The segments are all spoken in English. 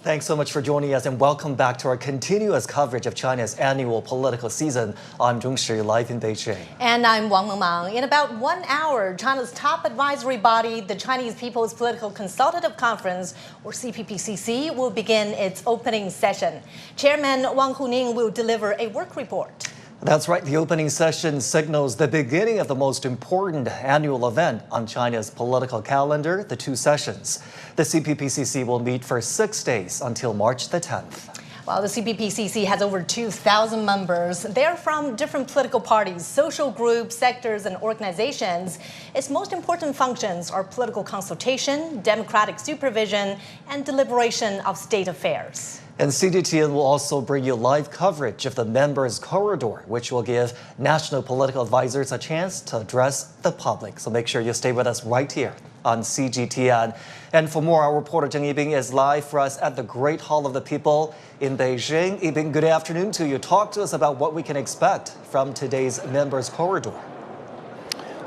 Thanks so much for joining us and welcome back to our continuous coverage of China's annual political season. I'm Zhong Shi, live in Beijing. And I'm Wang Mengmang. In about 1 hour, China's top advisory body, the Chinese People's Political Consultative Conference, or CPPCC, will begin its opening session. Chairman Wang Huning will deliver a work report. That's right. The opening session signals the beginning of the most important annual event on China's political calendar, the two sessions. The CPPCC will meet for 6 days until March the 10th. Well, the CPPCC has over 2,000 members. They're from different political parties, social groups, sectors, and organizations. Its most important functions are political consultation, democratic supervision, and deliberation of state affairs. And CGTN will also bring you live coverage of the Members' Corridor, which will give national political advisors a chance to address the public. So make sure you stay with us right here on CGTN. And for more, our reporter Zheng Yibing is live for us at the Great Hall of the People in Beijing. Yibing, good afternoon to you. Talk to us about what we can expect from today's Members' Corridor.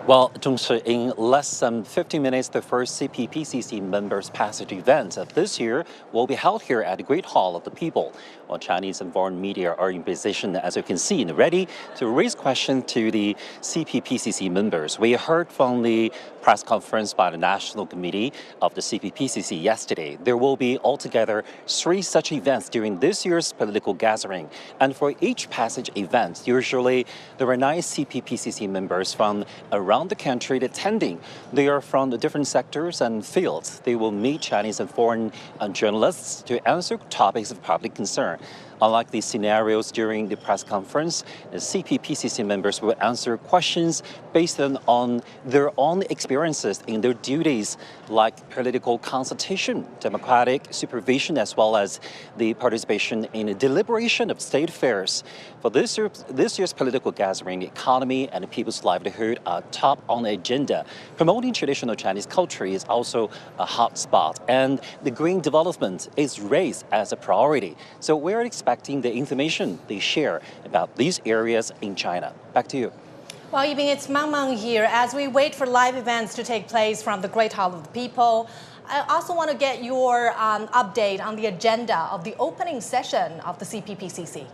Well, Zhongshi, in less than 50 minutes, the first CPPCC Members Passage event of this year will be held here at the Great Hall of the People. While Chinese and foreign media are in position, as you can see, and ready to raise questions to the CPPCC members. We heard from the press conference by the National Committee of the CPPCC yesterday. There will be altogether 3 such events during this year's political gathering. And for each passage event, usually there are 9 CPPCC members from around the country attending. They are from the different sectors and fields. They will meet Chinese and foreign journalists to answer topics of public concern. Unlike the scenarios during the press conference, the CPPCC members will answer questions based on their own experiences in their duties, like political consultation, democratic supervision, as well as the participation in the deliberation of state affairs. For this year's political gathering, economy and people's livelihood are top on the agenda. Promoting traditional Chinese culture is also a hot spot, and the green development is raised as a priority. So we're expecting the information they share about these areas in China. Back to you. Well, Yibing, it's Mengmang here. As we wait for live events to take place from the Great Hall of the People, I also want to get your update on the agenda of the opening session of the CPPCC.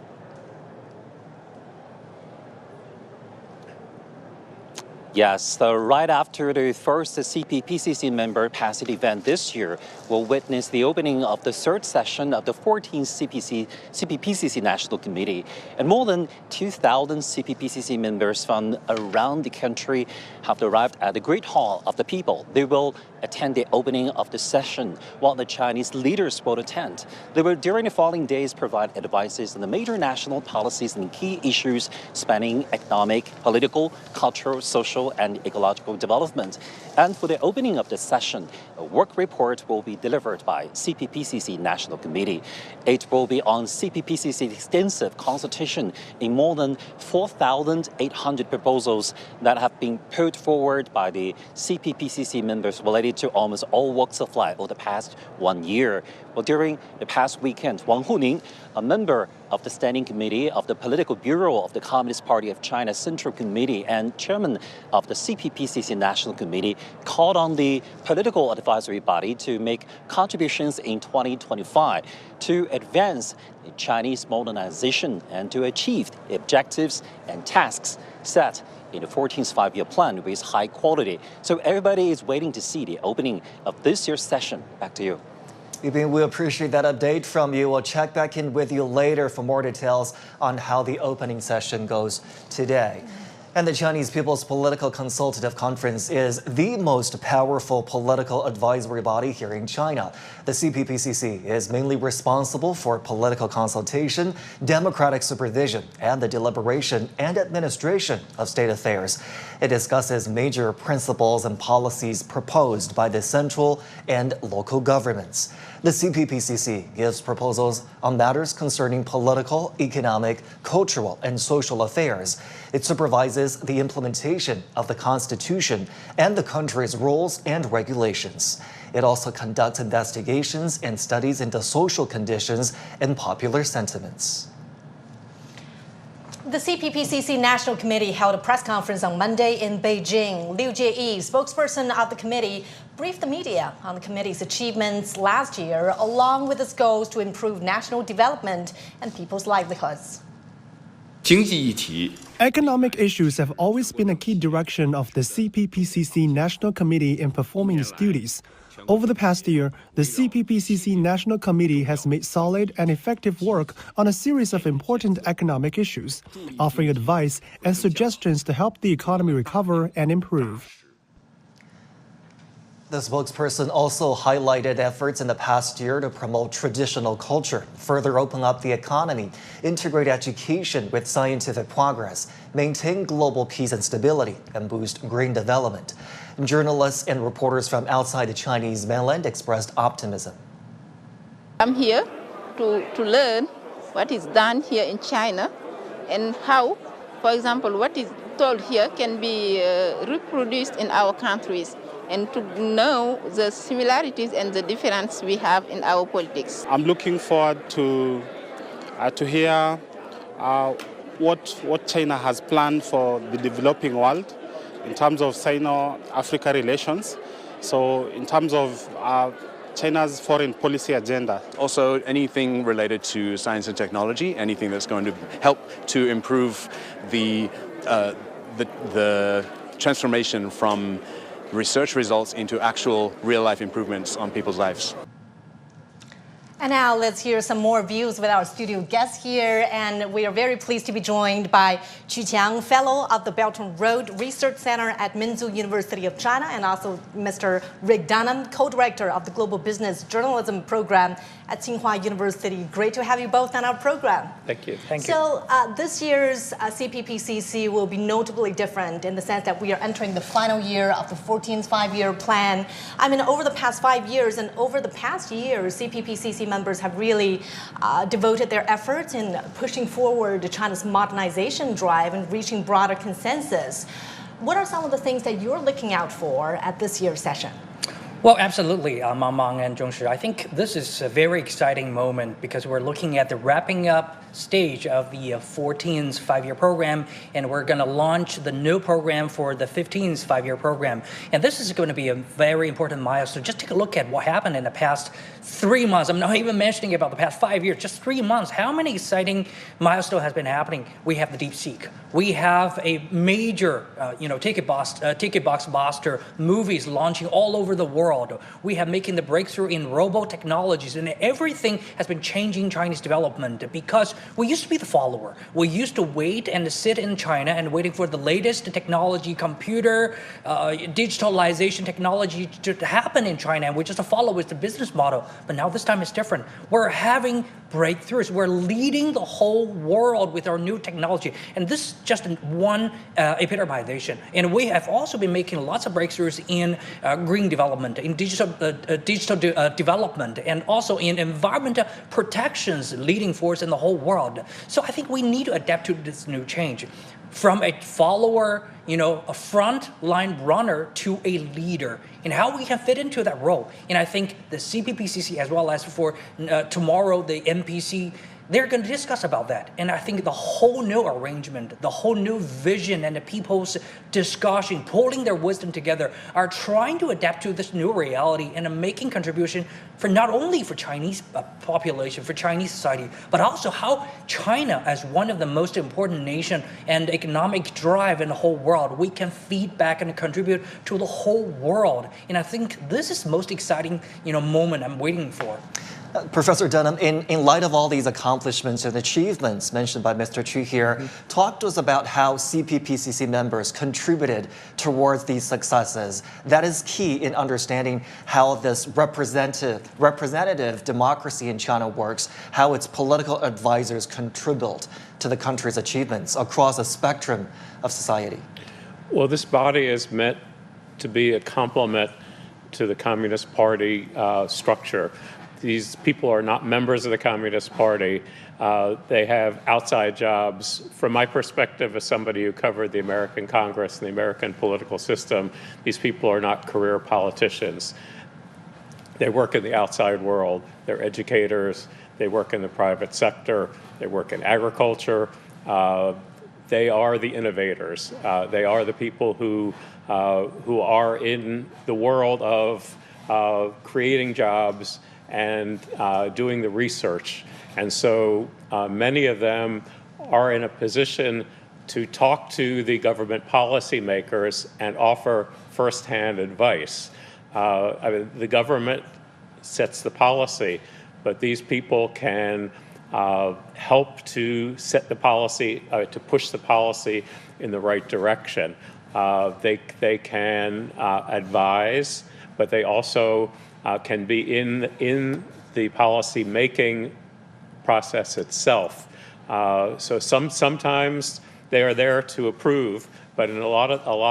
Yes, so right after the first CPPCC member passage event this year, we'll witness the opening of the 3rd session of the 14th CPPCC National Committee. And more than 2,000 CPPCC members from around the country have arrived at the Great Hall of the People. They will attend the opening of the session, while the Chinese leaders will attend. They will, during the following days, provide advices on the major national policies and key issues spanning economic, political, cultural, social, and ecological development. And for the opening of the session, a work report will be delivered by CPPCC National Committee. It will be on CPPCC extensive consultation in more than 4,800 proposals that have been put forward by the CPPCC members related to almost all walks of life over the past 1 year. Well, during the past weekend, Wang Huning, a member of the Standing Committee of the Political Bureau of the Communist Party of China Central Committee and chairman of the CPPCC National Committee, called on the political advisory body to make contributions in 2025 to advance the Chinese modernization and to achieve the objectives and tasks set in the 14th five-year plan with high quality. So everybody is waiting to see the opening of this year's session. Back to you. Yibing, we appreciate that update from you. We'll check back in with you later for more details on how the opening session goes today. And the Chinese People's Political Consultative Conference is the most powerful political advisory body here in China. The CPPCC is mainly responsible for political consultation, democratic supervision, and the deliberation and administration of state affairs. It discusses major principles and policies proposed by the central and local governments. The CPPCC gives proposals on matters concerning political, economic, cultural, and social affairs. It supervises the implementation of the Constitution and the country's rules and regulations. It also conducts investigations and studies into social conditions and popular sentiments. The CPPCC National Committee held a press conference on Monday in Beijing. Liu Jie, spokesperson of the committee, briefed the media on the committee's achievements last year, along with its goals to improve national development and people's livelihoods. Economic issues have always been a key direction of the CPPCC National Committee in performing its duties. Over the past year, the CPPCC National Committee has made solid and effective work on a series of important economic issues, offering advice and suggestions to help the economy recover and improve. The spokesperson also highlighted efforts in the past year to promote traditional culture, further open up the economy, integrate education with scientific progress, maintain global peace and stability, and boost green development. Journalists and reporters from outside the Chinese mainland expressed optimism. I'm here to learn what is done here in China and how, for example, what is told here can be reproduced in our countries, and to know the similarities and the difference we have in our politics. I'm looking forward to hear what China has planned for the developing world in terms of Sino-Africa relations, so in terms of China's foreign policy agenda. Also, anything related to science and technology, anything that's going to help to improve the transformation from research results into actual real-life improvements on people's lives. And now let's hear some more views with our studio guests here. And we are very pleased to be joined by Qu Qiang, Fellow of the Belt and Road Research Center at Minzu University of China, and also Mr. Rick Dunham, Co-Director of the Global Business Journalism Program at Tsinghua University. Great to have you both on our program. Thank you. Thank you. So this year's CPPCC will be notably different in the sense that we are entering the final year of the 14th five-year plan. I mean, over the past 5 years and over the past year, CPPCC members have really devoted their efforts in pushing forward China's modernization drive and reaching broader consensus. What are some of the things that you're looking out for at this year's session? Well, absolutely, Mang and Zhongshi. I think this is a very exciting moment because we're looking at the wrapping up stage of the 14th five-year program, and we're going to launch the new program for the 15th five-year program. And this is going to be a very important milestone. Just take a look at what happened in the past 3 months. I'm not even mentioning about the past 5 years, just 3 months. How many exciting milestones has been happening? We have the DeepSeek. We have a major, ticket box buster movies launching all over the world. We have making the breakthrough in robo technologies, and everything has been changing Chinese development because we used to be the follower. We used to wait and sit in China and waiting for the latest technology, computer, digitalization technology to happen in China, and we just follow with the business model. But now this time it's different. We're having breakthroughs. We're leading the whole world with our new technology. And this is just one epitomization. And we have also been making lots of breakthroughs in green development, in digital development, and also in environmental protections, leading force in the whole world. So I think we need to adapt to this new change. From a follower, a front-line runner to a leader, and how we can fit into that role. And I think the CPPCC, as well as for tomorrow, the MPC, they're going to discuss about that. And I think the whole new arrangement, the whole new vision, and the people's discussion, pulling their wisdom together, are trying to adapt to this new reality and making contribution for not only for Chinese population, for Chinese society, but also how China, as one of the most important nation and economic drive in the whole world, we can feed back and contribute to the whole world. And I think this is the most exciting, moment I'm waiting for. Professor Dunham, in light of all these accomplishments and achievements mentioned by Mr. Qu here, talk to us about how CPPCC members contributed towards these successes. That is key in understanding how this representative democracy in China works, how its political advisors contribute to the country's achievements across a spectrum of society. Well, this body is meant to be a complement to the Communist Party structure. These people are not members of the Communist Party. They have outside jobs. From my perspective as somebody who covered the American Congress and the American political system, these people are not career politicians. They work in the outside world. They're educators. They work in the private sector. They work in agriculture. they are the innovators. They are the people who are in the world of creating jobs and doing the research. And so many of them are in a position to talk to the government policymakers and offer firsthand advice. I mean, the government sets the policy, but these people can help to set the policy, to push the policy in the right direction. They can advise, but they also can be in the policy making process itself. So sometimes they are there to approve, but in a lot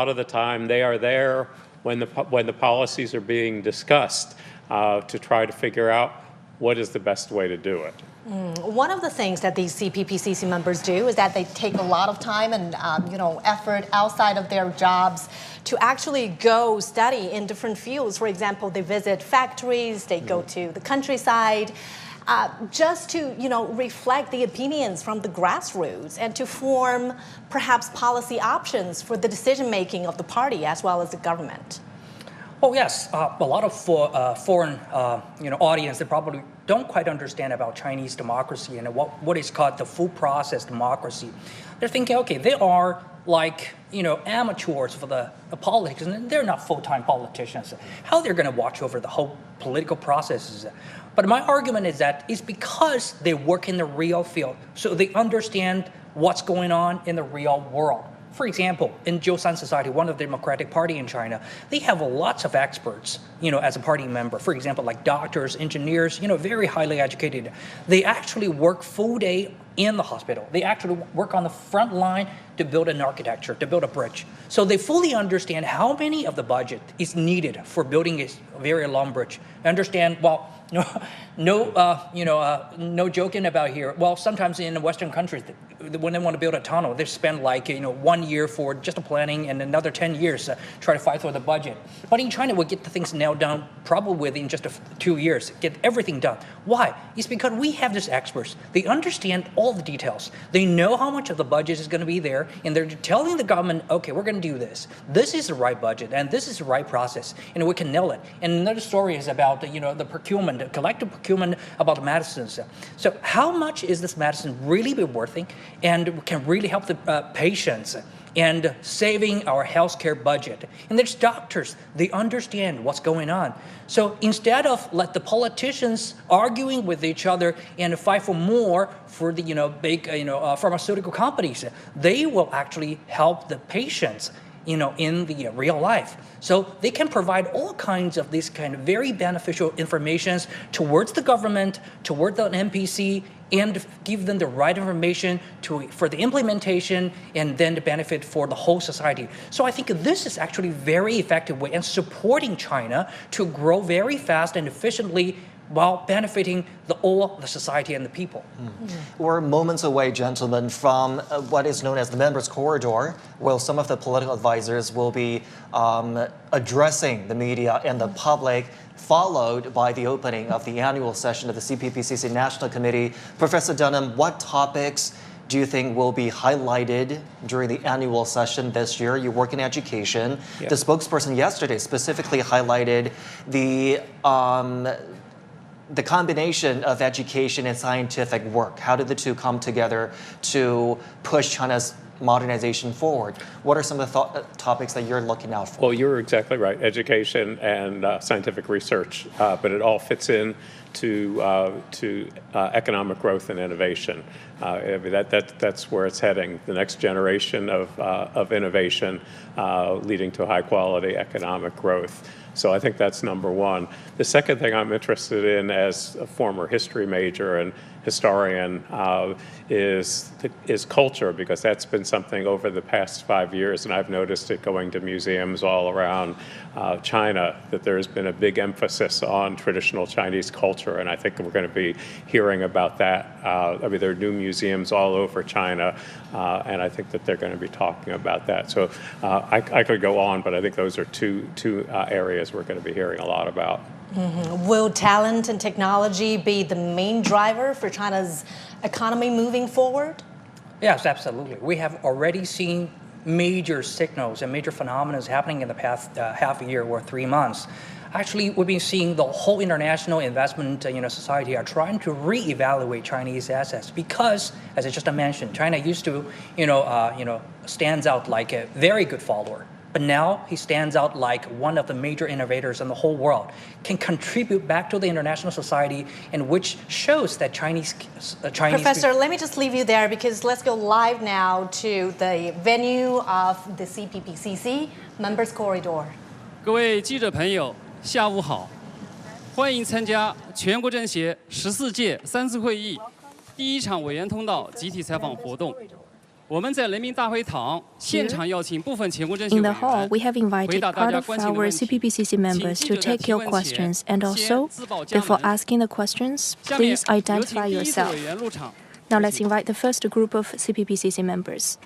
of the time they are there when the policies are being discussed to try to figure out what is the best way to do it. One of the things that these CPPCC members do is that they take a lot of time and effort outside of their jobs to actually go study in different fields. For example, they visit factories, they go to the countryside, just to reflect the opinions from the grassroots and to form perhaps policy options for the decision making of the party as well as the government. Oh yes, a lot of foreign audience, they probably don't quite understand about Chinese democracy and what is called the full process democracy. They're thinking, okay, they are like amateurs for the politics, and they're not full-time politicians. How they're going to watch over the whole political processes? But my argument is that it's because they work in the real field, so they understand what's going on in the real world. For example, in Joseon Society, one of the Democratic Party in China, they have lots of experts, as a party member. For example, like doctors, engineers, very highly educated. They actually work full day in the hospital. They actually work on the front line to build an architecture, to build a bridge. So they fully understand how many of the budget is needed for building a very long bridge. They understand, well, no joking about here. Well, sometimes in Western countries, when they want to build a tunnel, they spend 1 year for just the planning and another 10 years try to fight for the budget. But in China, we get the things nailed down probably within just 2 years, get everything done. Why? It's because we have these experts. They understand all the details. They know how much of the budget is going to be there, and they're telling the government, okay, we're going to do this. This is the right budget, and this is the right process, and we can nail it. And another story is about the procurement, the collective procurement about the medicines. So how much is this medicine really be worth and can really help the patients and saving our healthcare budget? And there's doctors, they understand what's going on. So instead of let the politicians arguing with each other and fight for more for the big pharmaceutical companies, they will actually help the patients in the real life. So they can provide all kinds of these kind of very beneficial informations towards the government, towards the NPC, and give them the right information for the implementation and then the benefit for the whole society. So I think this is actually a very effective way and supporting China to grow very fast and efficiently while benefiting all the society and the people. We're moments away, gentlemen, from what is known as the Members' Corridor, where some of the political advisors will be addressing the media and the public, followed by the opening of the annual session of the CPPCC National Committee. Professor Dunham, what topics do you think will be highlighted during the annual session this year? You work in education. Yeah. The spokesperson yesterday specifically highlighted the combination of education and scientific work. How did the two come together to push China's modernization forward? What are some of the topics that you're looking out for? Well, you're exactly right. Education and scientific research, but it all fits in to economic growth and innovation. I mean, that's where it's heading. The next generation of innovation leading to high quality economic growth. So I think that's number one. The second thing I'm interested in as a former history major and historian is culture, because that's been something over the past 5 years, and I've noticed it going to museums all around China, that there's been a big emphasis on traditional Chinese culture, and I think we're going to be hearing about that. I mean, there are new museums all over China, and I think that they're going to be talking about that. So I could go on, but I think those are two areas we're going to be hearing a lot about. Mm-hmm. Will talent and technology be the main driver for China's economy moving forward? Yes, absolutely. We have already seen major signals and major phenomena happening in the past half a year or 3 months. Actually, we've been seeing the whole international investment society are trying to reevaluate Chinese assets because, as I just mentioned, China used to stands out like a very good follower. But now he stands out like one of the major innovators in the whole world, can contribute back to the international society, and which shows that Chinese Professor, let me just leave you there because let's go live now to the venue of the CPPCC Members Corridor. 各位记者朋友，下午好，欢迎参加全国政协14届3次会议第1场委员通道集体采访活动。 In the hall, we have invited part of our CPPCC members to take your questions, and also, before asking the questions, please identify yourself. Now let's invite the first group of CPPCC members.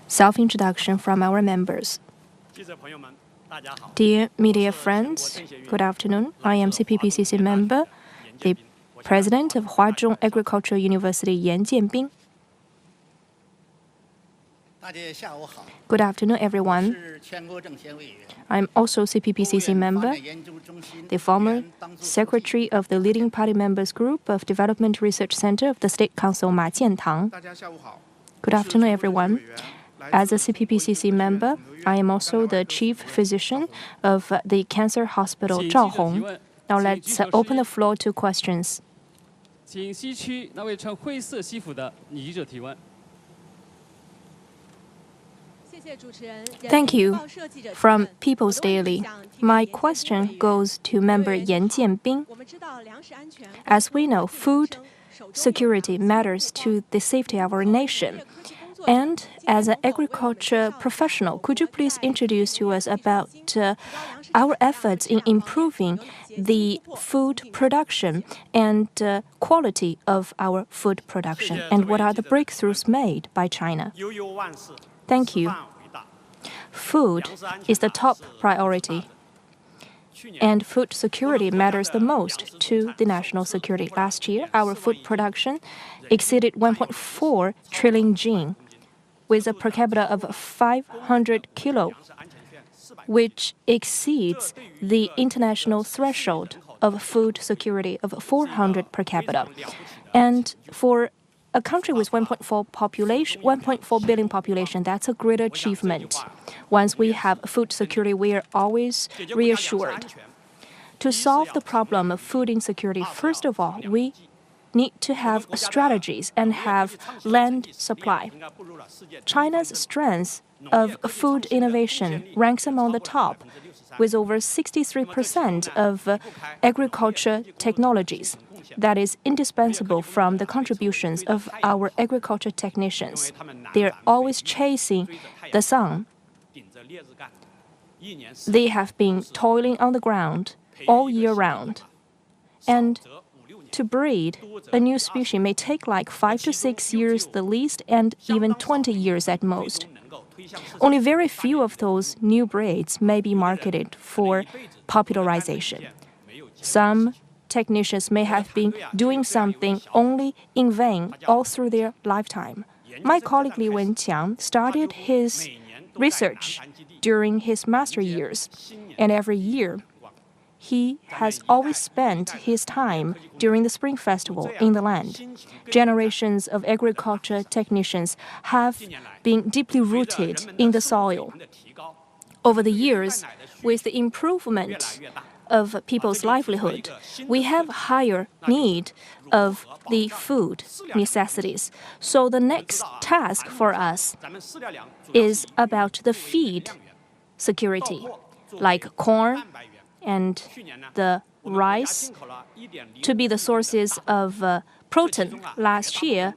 Self-introduction from our members. Dear media friends, good afternoon. I am CPPCC member, the president of Huazhong Agricultural University, Yan Jianbing. Good afternoon, everyone. I'm also CPPCC member, the former secretary of the leading party members group of Development Research Center of the State Council, Ma Jiantang. Good afternoon, everyone. As a CPPCC member, I am also the chief physician of the cancer hospital Zhao Hong. Now let's open the floor to questions. Thank you. From People's Daily, my question goes to member Yan Jianbing. As we know, food security matters to the safety of our nation. And as an agriculture professional, could you please introduce to us about our efforts in improving the food production and quality of our food production? And what are the breakthroughs made by China? Thank you. Food is the top priority. And food security matters the most to the national security. Last year, our food production exceeded 1.4 trillion jin, with a per capita of 500 kilo, which exceeds the international threshold of food security of 400 per capita. And for a country with 1.4 billion population, that's a great achievement. Once we have food security, we are always reassured. To solve the problem of food insecurity, first of all, we need to have strategies and have land supply. China's strength of food innovation ranks among the top, with over 63% of agriculture technologies. That is indispensable from the contributions of our agriculture technicians. They are always chasing the sun. They have been toiling on the ground all year round. And to breed a new species may take like 5 to 6 years the least, and even 20 years at most. Only very few of those new breeds may be marketed for popularization. Some technicians may have been doing something only in vain all through their lifetime. My colleague Li Wenqiang started his research during his master years, and every year he has always spent his time during the Spring Festival in the land. Generations of agriculture technicians have been deeply rooted in the soil. Over the years, with the improvement of people's livelihood, we have higher need of the food necessities. So the next task for us is about the feed security, like corn and the rice, to be the sources of protein. Last year,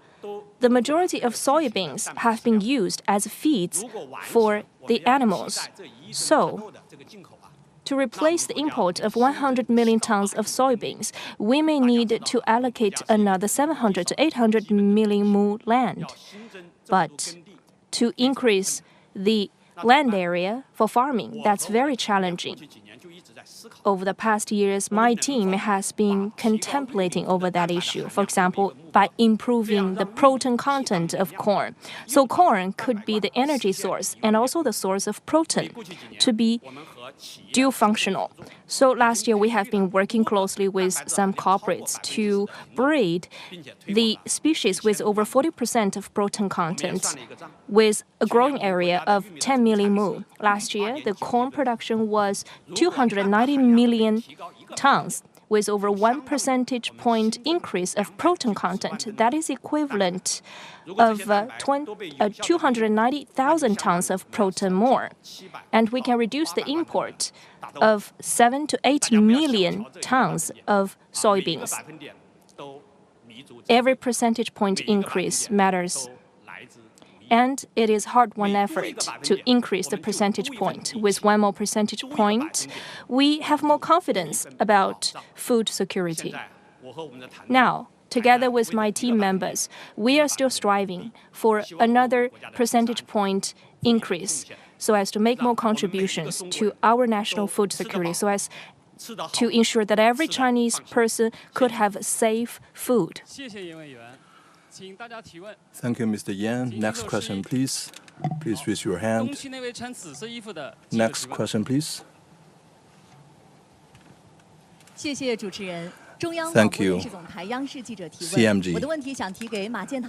the majority of soybeans have been used as feeds for the animals. So, to replace the import of 100 million tons of soybeans, we may need to allocate another 700 to 800 million mu land. But to increase the land area for farming. That's very challenging. Over the past years, my team has been contemplating over that issue. For example, by improving the protein content of corn. So corn could be the energy source and also the source of protein to be dual functional. So last year, we have been working closely with some corporates to breed the species with over 40% of protein content with a growing area of 10 million mu. Last year, the corn production was 290 million tons with over 1 percentage point increase of protein content. That is equivalent of 290,000 tons of protein more. And we can reduce the import of 7 to 8 million tons of soybeans. Every percentage point increase matters. And it is hard-won effort to increase the percentage point. With 1 more percentage point, we have more confidence about food security. Now, together with my team members, we are still striving for another percentage point increase so as to make more contributions to our national food security, so as to ensure that every Chinese person could have safe food. Thank you, Mr. Yan. Next question, please. Please raise your hand. Next question, please. Thank you, CMG.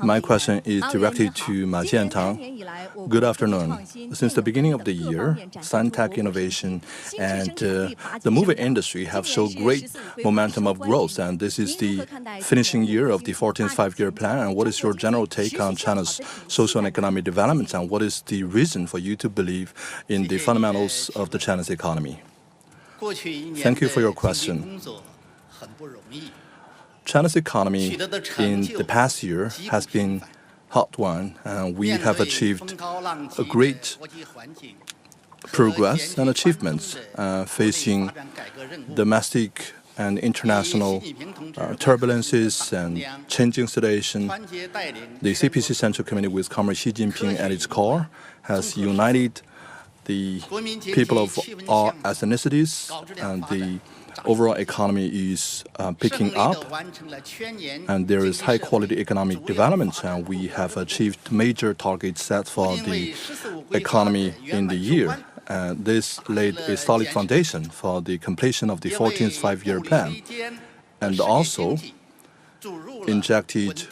My question is directed to Ma Jiantang. Good afternoon. Since the beginning of the year, science-tech innovation and the movie industry have shown great momentum of growth, and this is the finishing year of the 14th five-year plan. And what is your general take on China's social and economic development, and what is the reason for you to believe in the fundamentals of the Chinese economy? Thank you for your question. China's economy in the past year has been hot one, and we have achieved a great progress and achievements facing domestic and international turbulences and changing situation. The CPC Central Committee with Comrade Xi Jinping at its core has united the people of all ethnicities, and the overall economy is picking up, and there is high-quality economic development, and we have achieved major targets set for the economy in the year. This laid a solid foundation for the completion of the 14th five-year plan, and also injected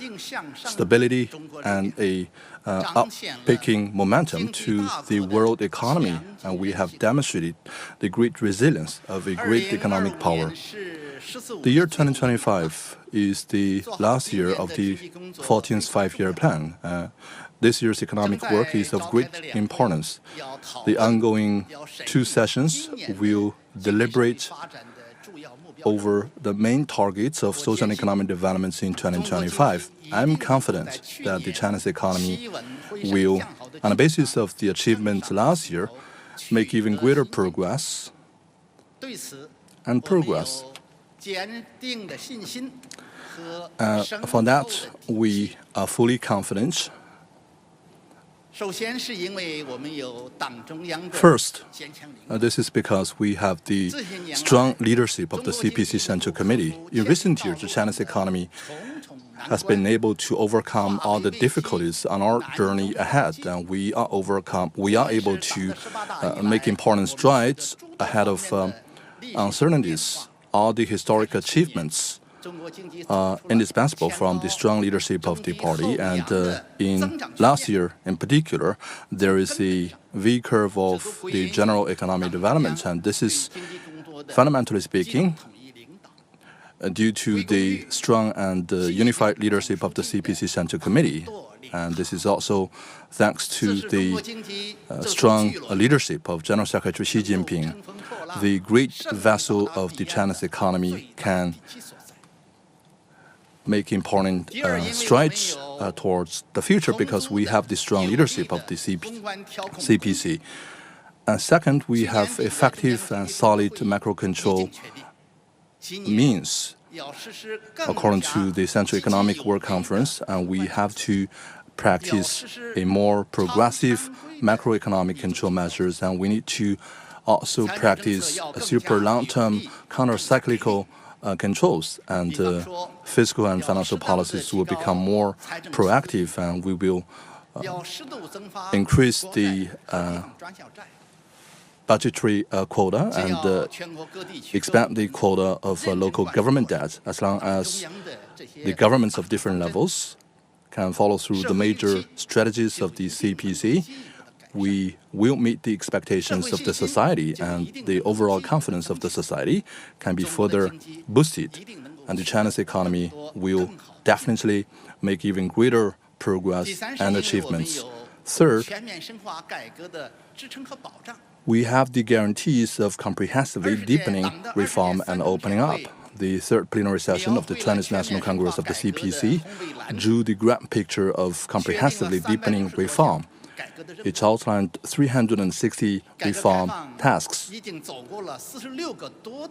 stability and a up-picking momentum to the world economy, and we have demonstrated the great resilience of a great economic power. The year 2025 is the last year of the 14th five-year plan. This year's economic work is of great importance. The ongoing 2 sessions will deliberate over the main targets of social and economic developments in 2025. I'm confident that the Chinese economy will, on the basis of the achievements last year, make even greater progress. For that, we are fully confident. First, this is because we have the strong leadership of the CPC Central Committee. In recent years, the Chinese economy has been able to overcome all the difficulties on our journey ahead, and we are able to make important strides ahead of uncertainties. All the historic achievements indispensable from the strong leadership of the party, and in last year in particular, there is a V curve of the general economic development, and this is, fundamentally speaking, due to the strong and unified leadership of the CPC Central Committee, and this is also thanks to the strong leadership of General Secretary Xi Jinping. The great vessel of the Chinese economy can make important strides towards the future because we have the strong leadership of the CPC. Second, we have effective and solid macro control means. According to the Central Economic Work Conference, we have to practice a more progressive macroeconomic control measures, and we need to also practice super long-term counter-cyclical controls, and fiscal and financial policies will become more proactive, and we will increase the budgetary quota and expand the quota of local government debt, as long as the governments of different levels can follow through the major strategies of the CPC. We will meet the expectations of the society, and the overall confidence of the society can be further boosted, and the China's economy will definitely make even greater progress and achievements. Third, we have the guarantees of comprehensively deepening reform and opening up. The third plenary session of the Chinese National Congress of the CPC drew the grand picture of comprehensively deepening reform. It outlined 360 reform tasks.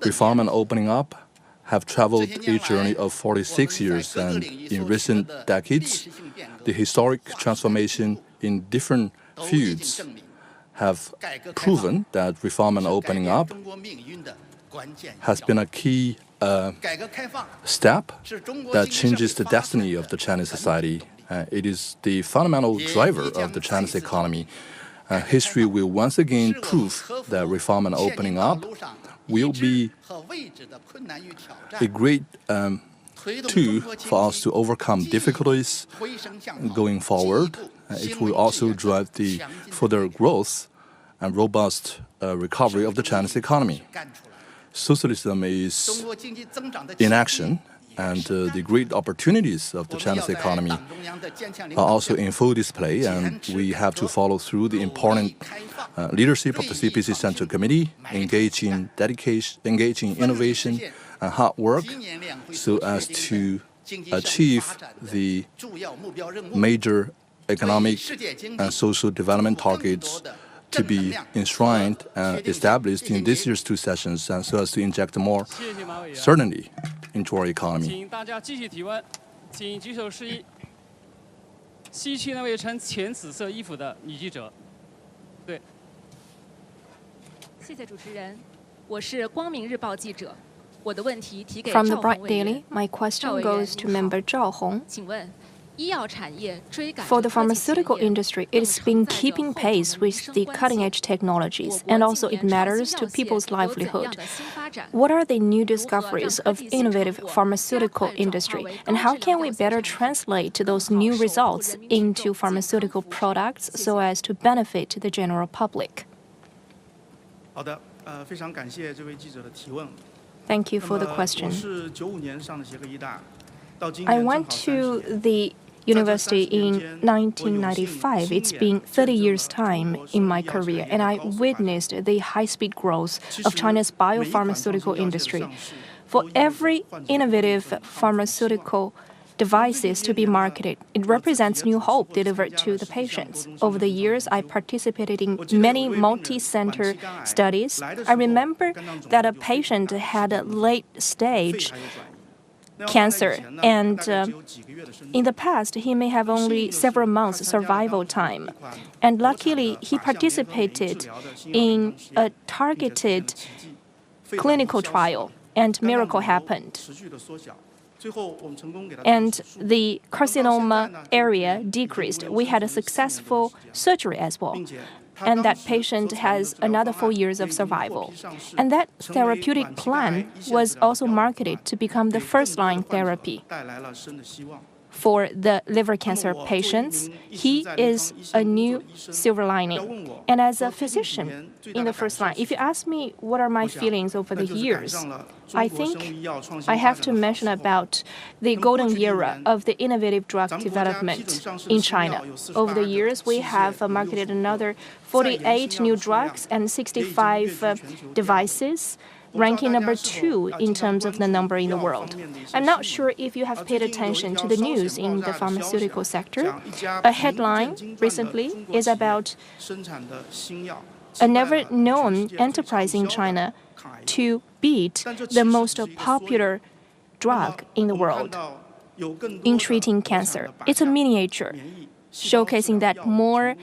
Reform and opening up have traveled a journey of 46 years, and in recent decades, the historic transformation in different fields have proven that reform and opening up has been a key step that changes the destiny of the Chinese society. It is the fundamental driver of the Chinese economy. History will once again prove that reform and opening up will be a great tool for us to overcome difficulties going forward. It will also drive the further growth and robust recovery of the Chinese economy. Socialism is in action, and the great opportunities of the Chinese economy are also in full display, and we have to follow through the important leadership of the CPC Central Committee, engage in innovation and hard work, so as to achieve the major economic and social development targets to be enshrined and established in this year's two sessions, and so as to inject more certainty into our economy. 请大家继续提问，请举手示意。西区那位穿浅紫色衣服的女记者，对。谢谢主持人，我是光明日报记者，我的问题提给 From the 赵宏 Bright 委员。 Daily, my question goes to member Zhao Hong. 请问，医药产业追赶 For the 着科技前 pharmaceutical 沿 industry, it is being keeping pace with the cutting-edge technologies, and also it matters to people's livelihood. What are the new discoveries of innovative pharmaceutical industry, and how can we better translate those new results into pharmaceutical products so as to benefit the general public? 好的，非常感谢这位记者的提问。 Thank you for the question. 我是95年上的协和医大，到今 I 年正 went 好30 to 年。 the university in 1995. It's been 30 years' time in my career, and I witnessed the high-speed growth of China's biopharmaceutical industry. For every innovative pharmaceutical devices to be marketed, it represents new hope delivered to the patients. Over the years, I participated in many multi-center studies. I remember that a patient had a late-stage cancer, and in the past, he may have only several months survival time. And luckily, he participated in a targeted clinical trial, and miracle happened. And the carcinoma area decreased. We had a successful surgery as well. And that patient has another 4 years of survival. And that therapeutic plan was also marketed to become the first-line therapy for the liver cancer patients. He is a new silver lining. And as a physician in the first line, if you ask me what are my feelings over the years, I think I have to mention about the golden era of the innovative drug development in China. Over the years, we have marketed another 48 new drugs and 65 devices, ranking number 2 in terms of the number in the world. I'm not sure if you have paid attention to the news in the pharmaceutical sector. A headline recently is about a never-known enterprise in China to beat the most popular drug in the world in treating cancer. It's a miniature. showcasing that more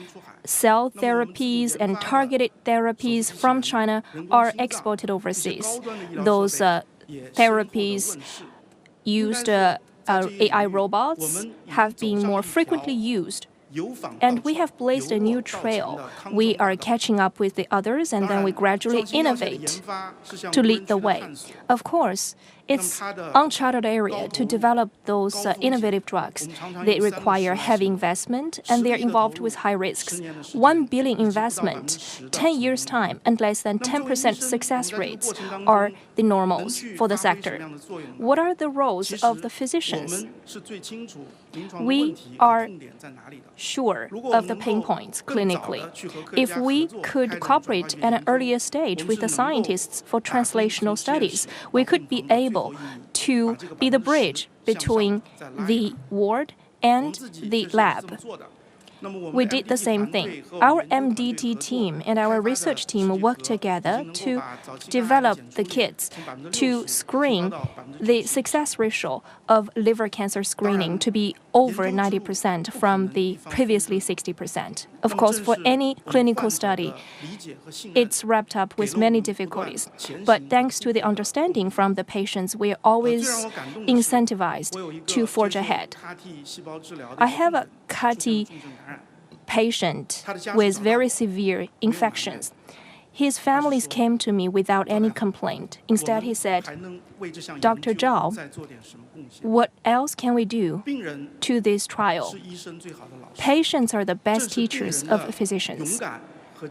cell therapies and targeted therapies from China are exported overseas. Those therapies used AI robots have been more frequently used. And we have blazed a new trail. We are catching up with the others, and then we gradually innovate to lead the way. Of course, it's uncharted area to develop those innovative drugs. They require heavy investment, and they're involved with high risks. 1 billion investment, 10 years' time, and less than 10% success rates are the normals for the sector. What are the roles of the physicians? We are sure of the pain points clinically. If we could cooperate at an earlier stage with the scientists for translational studies, we could be able to be the bridge between the ward and the lab. We did the same thing. Our MDT team and our research team worked together to develop the kits to screen the success ratio of liver cancer screening to be over 90% from the previously 60%. Of course, for any clinical study, it's wrapped up with many difficulties. But thanks to the understanding from the patients, we are always incentivized to forge ahead. I have a CAR-T patient with very severe infections. His families came to me without any complaint. Instead, he said, Dr. Zhao, what else can we do to this trial? Patients are the best teachers of physicians.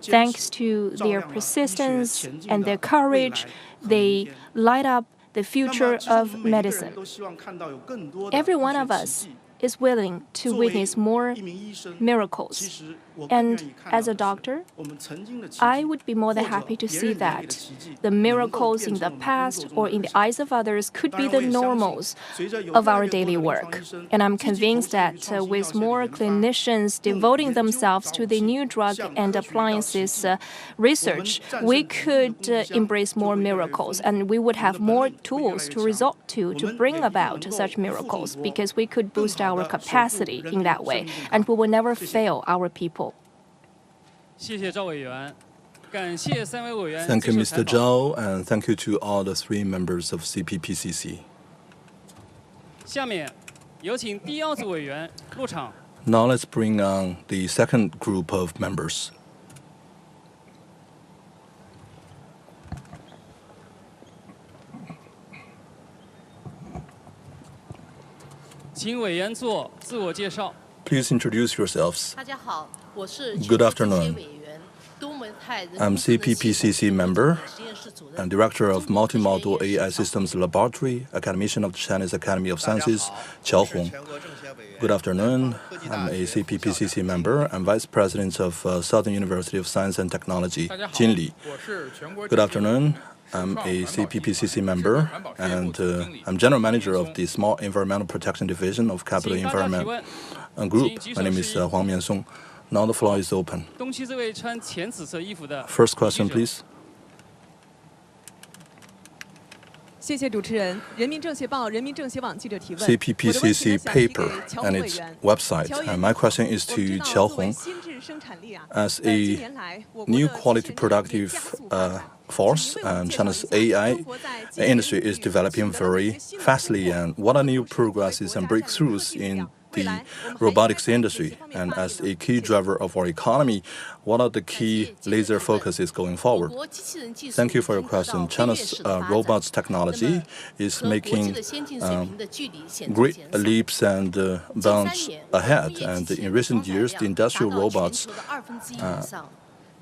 Thanks to their persistence and their courage, they light up the future of medicine. Every one of us is willing to witness more miracles. And as a doctor, I would be more than happy to see that the miracles in the past or in the eyes of others could be the normals of our daily work. And I'm convinced that with more clinicians devoting themselves to the new drug and appliances research, we could embrace more miracles, and we would have more tools to resort to bring about such miracles, because we could boost our capacity in that way, and we will never fail our people. Thank you, Mr. Zhao, and thank you to all the 3 members of CPPCC. Now let's bring on the second group of members. Please introduce yourselves. Good afternoon. I'm CPPCC member and director of Multimodal AI Systems Laboratory, Academician of the Chinese Academy of Sciences, Qiao Hong. Good afternoon. I'm a CPPCC member and vice president of Southern University of Science and Technology, Jin Li. Good afternoon. I'm a CPPCC member, and I'm general manager of the Small Environmental Protection Division of Capital Environment Group. My name is Huang Miansong. Now the floor is open. First question, please. CPPCC paper and its website. And my question is to Qiao Hong. As a new quality productive force, China's AI industry is developing very fastly. And what are new progresses and breakthroughs in the robotics industry? And as a key driver of our economy, what are the key laser focuses going forward? Thank you for your question. China's robots technology is making great leaps and bounds ahead. And in recent years, the industrial robots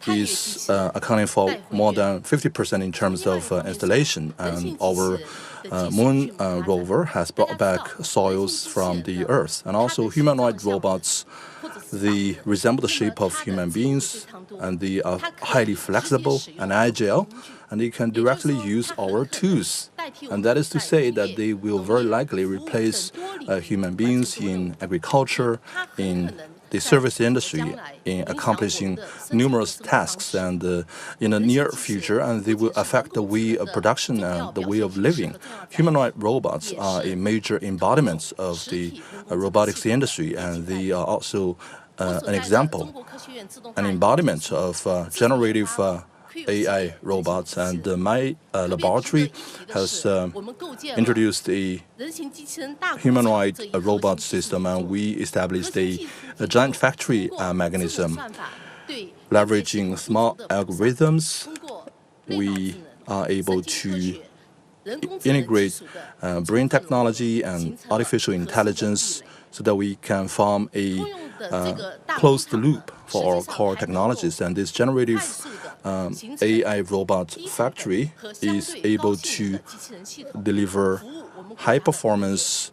is accounting for more than 50% in terms of installation. And our Moon rover has brought back soils from the Earth. And also humanoid robots, they resemble the shape of human beings, and they are highly flexible and agile, and they can directly use our tools. And that is to say that they will very likely replace human beings in agriculture, in the service industry, in accomplishing numerous tasks, and in the near future, and they will affect the way of production and the way of living. Humanoid robots are a major embodiment of the robotics industry, and they are also an example, an embodiment of generative AI robots, and my laboratory has introduced a humanoid robot system, and we established a giant factory mechanism. Leveraging smart algorithms, we are able to integrate brain technology and artificial intelligence so that we can form a closed loop for our core technologies. And this generative AI robot factory is able to deliver high-performance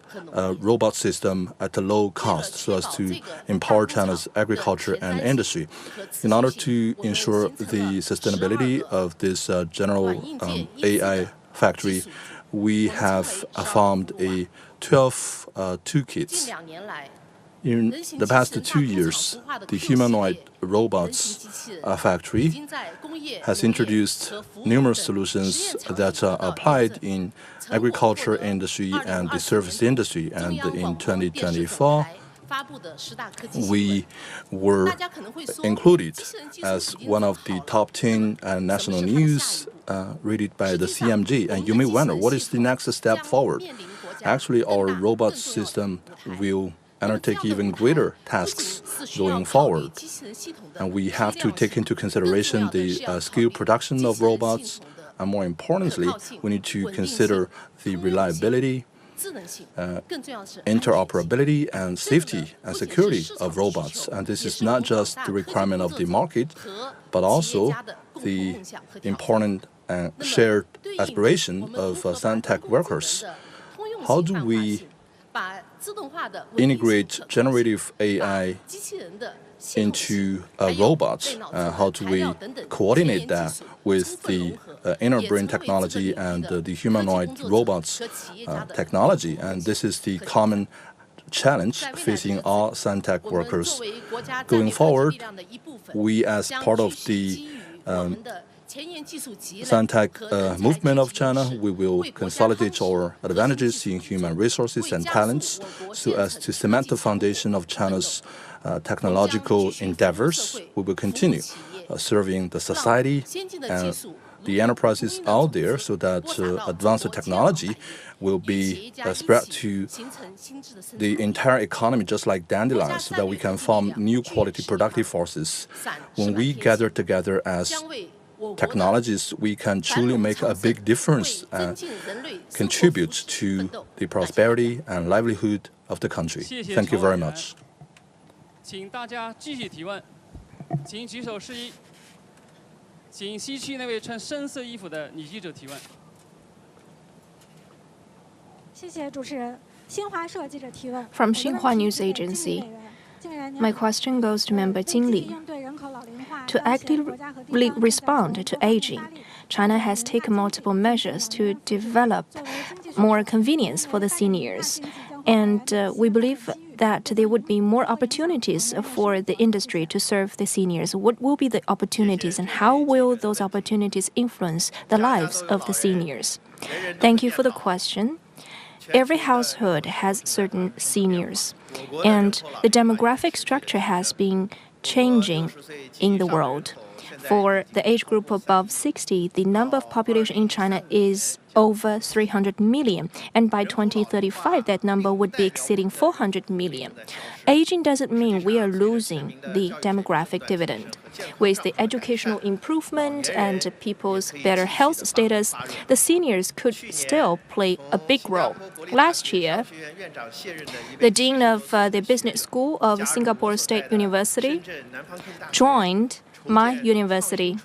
robot system at a low cost so as to empower China's agriculture and industry. In order to ensure the sustainability of this general AI factory, we have formed 12 toolkits. In the past 2 years, the humanoid robots factory has introduced numerous solutions that are applied in agriculture industry and the service industry. And in 2024, we were included as one of the top 10 national news rated by the CMG. And you may wonder, what is the next step forward? Actually, our robot system will undertake even greater tasks going forward. And we have to take into consideration the scale production of robots. And more importantly, we need to consider the reliability, interoperability, and safety and security of robots. And this is not just the requirement of the market, but also the important and shared aspiration of Sci-Tech workers. How do we integrate generative AI into robots? How do we coordinate that with the inner brain technology and the humanoid robots technology? And this is the common challenge facing all Sci-Tech workers. Going forward, we as part of the Sci-Tech movement of China, we will consolidate our advantages in human resources and talents so as to cement the foundation of China's technological endeavors. We will continue serving the society and the enterprises out there so that advanced technology will be spread to the entire economy just like dandelions so that we can form new quality productive forces. When we gather together as technologies, we can truly make a big difference and contribute to the prosperity and livelihood of the country. Thank you very much. 请大家继续提问，请举手示意。请西区那位穿深色衣服的女记者提问。谢谢主持人，新华社记者提问。 From Xinhua News Agency, my question goes to Member Jing Li. To actively respond to aging, China has taken multiple measures to develop more convenience for the seniors. And we believe that there would be more opportunities for the industry to serve the seniors. What will be the opportunities and how will those opportunities influence the lives of the seniors? Thank you for the question. Every household has certain seniors, and the demographic structure has been changing in the world. For the age group above 60, the number of population in China is over 300 million, and by 2035, that number would be exceeding 400 million. Aging doesn't mean we are losing the demographic dividend. With the educational improvement and people's better health status, the seniors could still play a big role. Last year, the dean of the business school of Singapore State University joined my university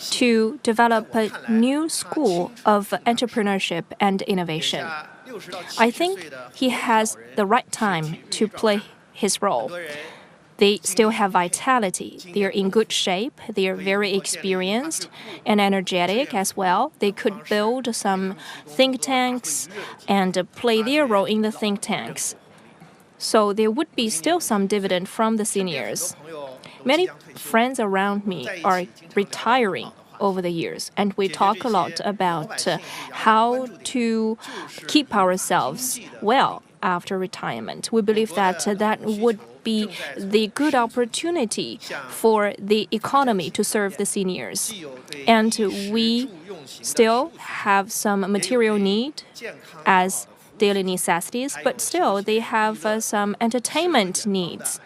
to develop a new school of entrepreneurship and innovation. I think he has the right time to play his role. They still have vitality. They are in good shape. They are very experienced and energetic as well. They could build some think tanks and play their role in the think tanks. So there would be still some dividend from the seniors. Many friends around me are retiring over the years, and we talk a lot about how to keep ourselves well after retirement. We believe that that would be the good opportunity for the economy to serve the seniors. And we still have some material need as daily necessities, but still they have some entertainment needs.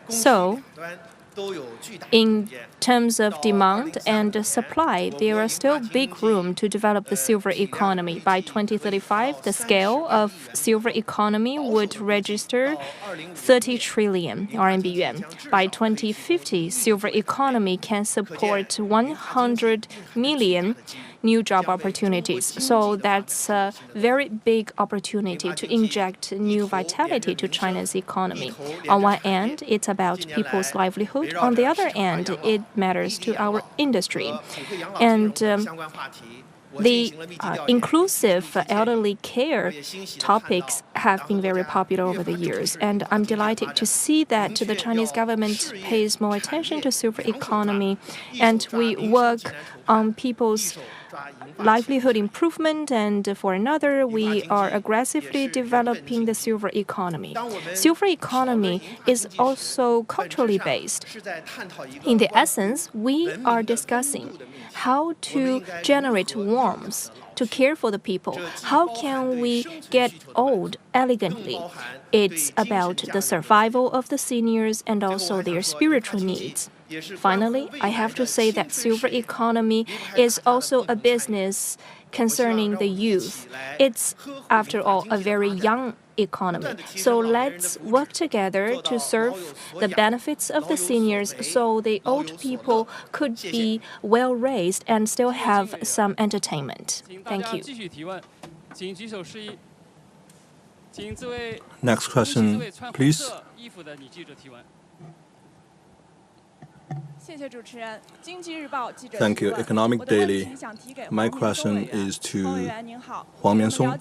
So, in terms of demand and supply, there are still big room to develop the silver economy. By 2035, the scale of silver economy would register 30 trillion RMB yuan. By 2050, silver economy can support 100 million new job opportunities. So that's a very big opportunity to inject new vitality to China's economy. On one end, it's about people's livelihood. On the other end, it matters to our industry. And the inclusive elderly care topics have been very popular over the years, and I'm delighted to see that the Chinese government pays more attention to silver economy, and we work on people's livelihood improvement, and for another, we are aggressively developing the silver economy. Silver economy is also culturally based. In the essence, we are discussing how to generate warmth, to care for the people. How can we get old elegantly? It's about the survival of the seniors and also their spiritual needs. Finally, I have to say that silver economy is also a business concerning the youth. It's, after all, a very young economy. So let's work together to serve the benefits of the seniors so the old people could be well raised and still have some entertainment. Thank you. Next question, please. Thank you. Economic Daily. My question is to Huang Miansong.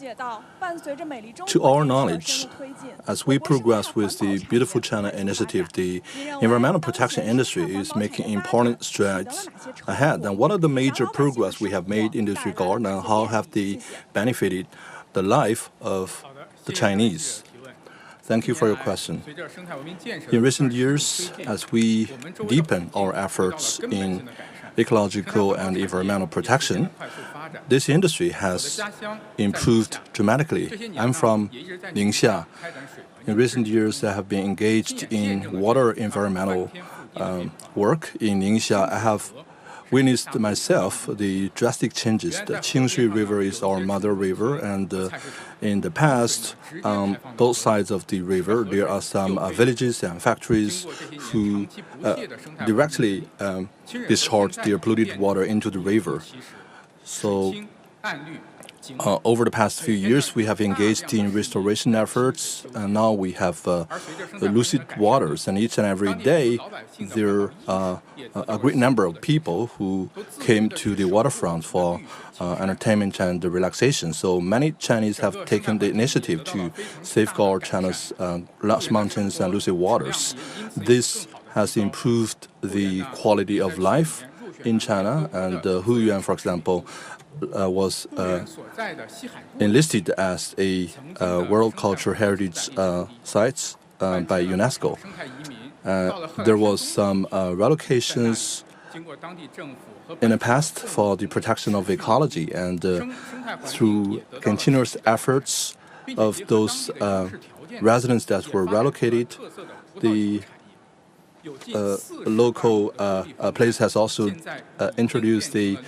To our knowledge, as we progress with the Beautiful China initiative, the environmental protection industry is making important strides ahead. And what are the major progress we have made in this regard, and how have they benefited the life of the Chinese? Thank you for your question. In recent years, as we deepen our efforts in ecological and environmental protection, this industry has improved dramatically. I'm from Ningxia. In recent years, I have been engaged in water environmental work in Ningxia. I have witnessed myself the drastic changes. The Qingshui River is our mother river, and in the past, on both sides of the river, there are some villages and factories who directly discharge their polluted water into the river. So, over the past few years, we have engaged in restoration efforts, and now we have the lucid waters. And each and every day, there are a great number of people who came to the waterfront for entertainment and relaxation. So many Chinese have taken the initiative to safeguard China's large mountains and lucid waters. This has improved the quality of life in China, and Huyuan, for example, was enlisted as a World Cultural Heritage Site by UNESCO. There was some relocations in the past for the protection of ecology, and through continuous efforts of those residents that were relocated, the local place has also introduced the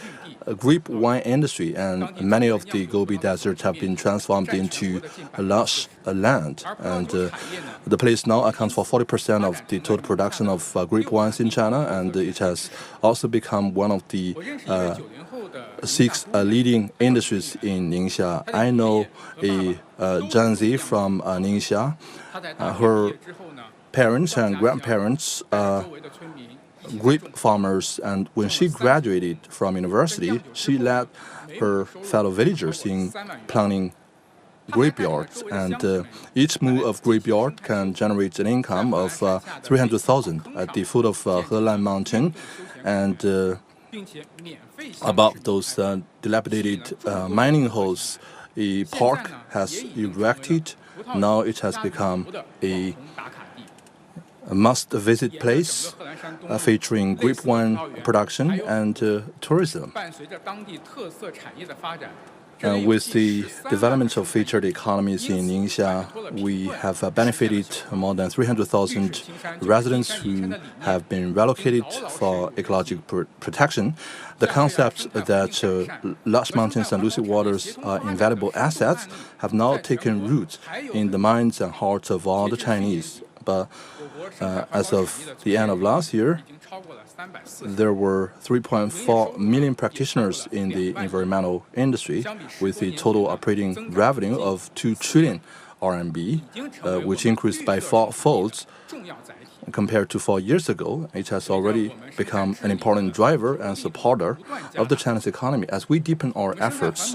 grape wine industry, and many of the Gobi deserts have been transformed into a lush land. And the place now accounts for 40% of the total production of grape wines in China, and it has also become one of the 6 leading industries in Ningxia. I know a Gen Z from Ningxia. Her parents and grandparents grape farmers, and when she graduated from university, she led her fellow villagers in planting grape yards, and each move of grape yard can generate an income of 300,000 at the foot of Helan Mountain, and above those dilapidated mining holes, a park has erected, Now it has become a must-visit place featuring grape wine production and tourism. With the development of featured economies in Ningxia, we have benefited more than 300,000 residents who have been relocated for ecological protection. The concept that large mountains and lucid waters are invaluable assets have now taken root in the minds and hearts of all the Chinese. But as of the end of last year, there were 3.4 million practitioners in the environmental industry, with a total operating revenue of 2 trillion RMB, which increased by 4-fold compared to 4 years ago. It has already become an important driver and supporter of the Chinese economy. As we deepen our efforts,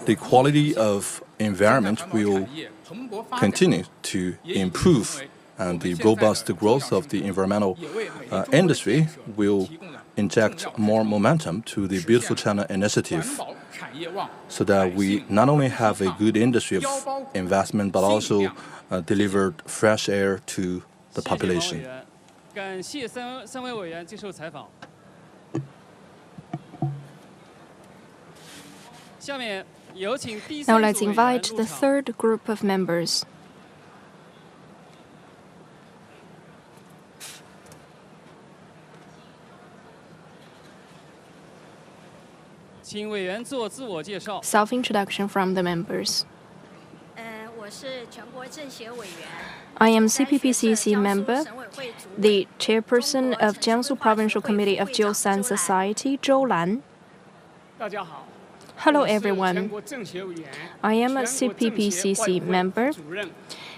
the quality of environment will continue to improve, and the robust growth of the environmental industry will inject more momentum to the Beautiful China initiative, so that we not only have a good industry of investment, but also delivered fresh air to the population. Now let's invite the third group of members. Self-introduction from the members. I am CPPCC member, the chairperson of Jiangsu Provincial Committee of Jiusan Society, Zhou Lan. Hello everyone. I am a CPPCC member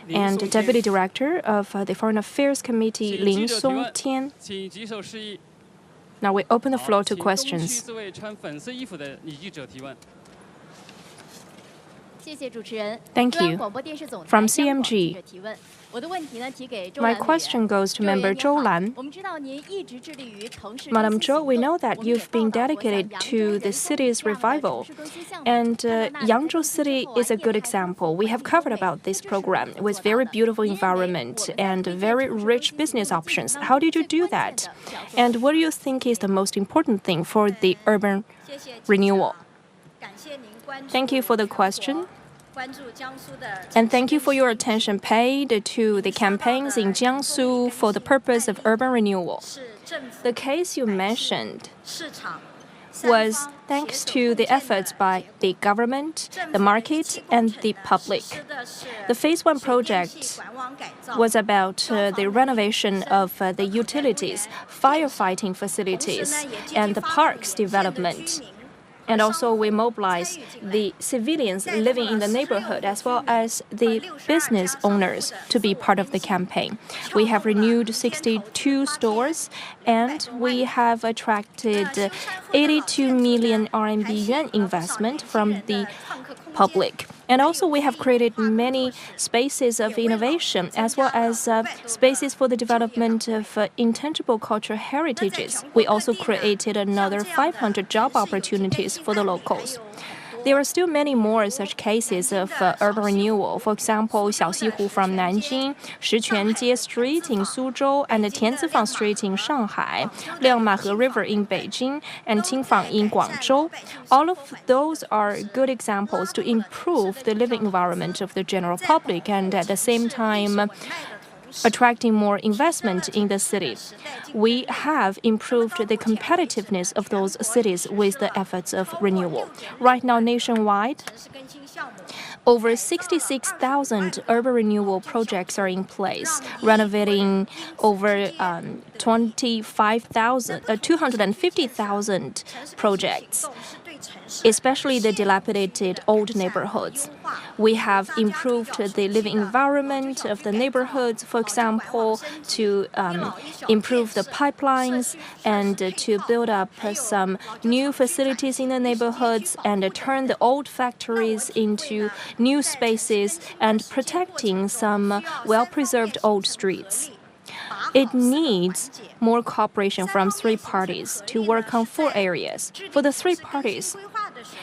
and Deputy Director of the Foreign Affairs Committee, Lin Songtian. Now we open the floor to questions. Thank you. From CMG, my question goes to Member Zhou Lan. Madam Zhou, we know that you've been dedicated to the city's revival, and Yangzhou City is a good example. We have covered about this program with very beautiful environment and very rich business options. How did you do that? And what do you think is the most important thing for the urban renewal? Thank you for the question. And thank you for your attention paid to the campaigns in Jiangsu for the purpose of urban renewal. The case you mentioned was thanks to the efforts by the government, the market, and the public. The Phase 1 project was about the renovation of the utilities, firefighting facilities, and the parks development. And also we mobilize the civilians living in the neighborhood as well as the business owners to be part of the campaign. We have renewed 62 stores and we have attracted 82 million RMB yuan investment from the public. And also we have created many spaces of innovation as well as spaces for the development of intangible cultural heritages. We also created another 500 job opportunities for the locals. There are still many more such cases of urban renewal. For example, Xiaoxihu from Nanjing, Shiquanjie Street in Suzhou, and Tianzifang Street in Shanghai, Liangmahe River in Beijing, and Qingfang in Guangzhou. All of those are good examples to improve the living environment of the general public and at the same time attracting more investment in the city. We have improved the competitiveness of those cities with the efforts of renewal. Right now, nationwide, over 66,000 urban renewal projects are in place, renovating over 250,000 projects, especially the dilapidated old neighborhoods. We have improved the living environment of the neighborhoods, for example, to improve the pipelines and to build up some new facilities in the neighborhoods and turn the old factories into new spaces and protecting some well-preserved old streets. It needs more cooperation from three parties to work on 4 areas. For the 3 parties,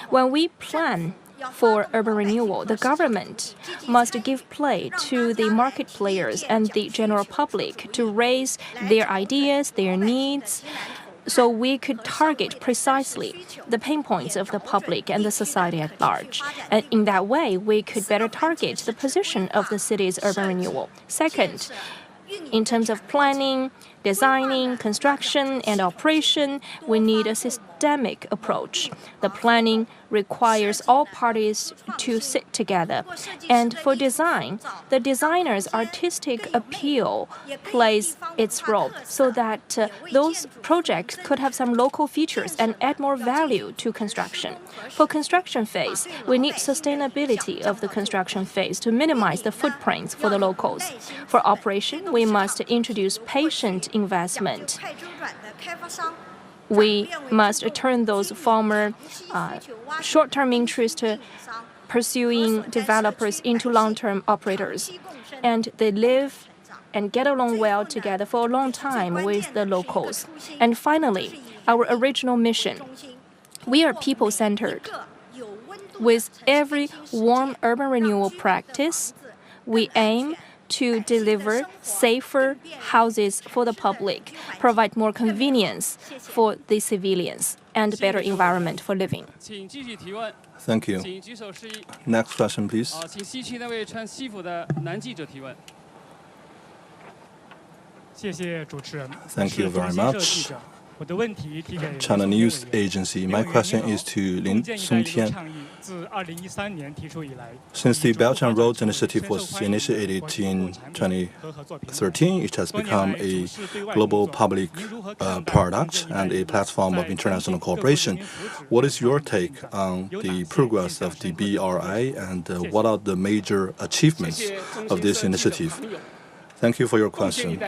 when we plan for urban renewal, the government must give play to the market players and the general public to raise their ideas, their needs, so we could target precisely the pain points of the public and the society at large. And in that way, we could better target the position of the city's urban renewal. Second, in terms of planning, designing, construction, and operation, we need a systemic approach. The planning requires all parties to sit together. And for design, the designer's artistic appeal plays its role so that those projects could have some local features and add more value to construction. For construction phase, we need sustainability of the construction phase to minimize the footprints for the locals. For operation, we must introduce patient investment. We must turn those former short-term interest pursuing developers into long-term operators. And they live and get along well together for a long time with the locals. And finally, our original mission. We are people-centered. With every warm urban renewal practice, we aim to deliver safer houses for the public, provide more convenience for the civilians, and better environment for living. Thank you. Next question, please. Thank you very much. China News Agency. My question is to Lin Songtian. Since the Belt and Road Initiative was initiated in 2013, it has become a global public product and a platform of international cooperation. What is your take on the progress of the BRI and what are the major achievements of this initiative? Thank you for your question.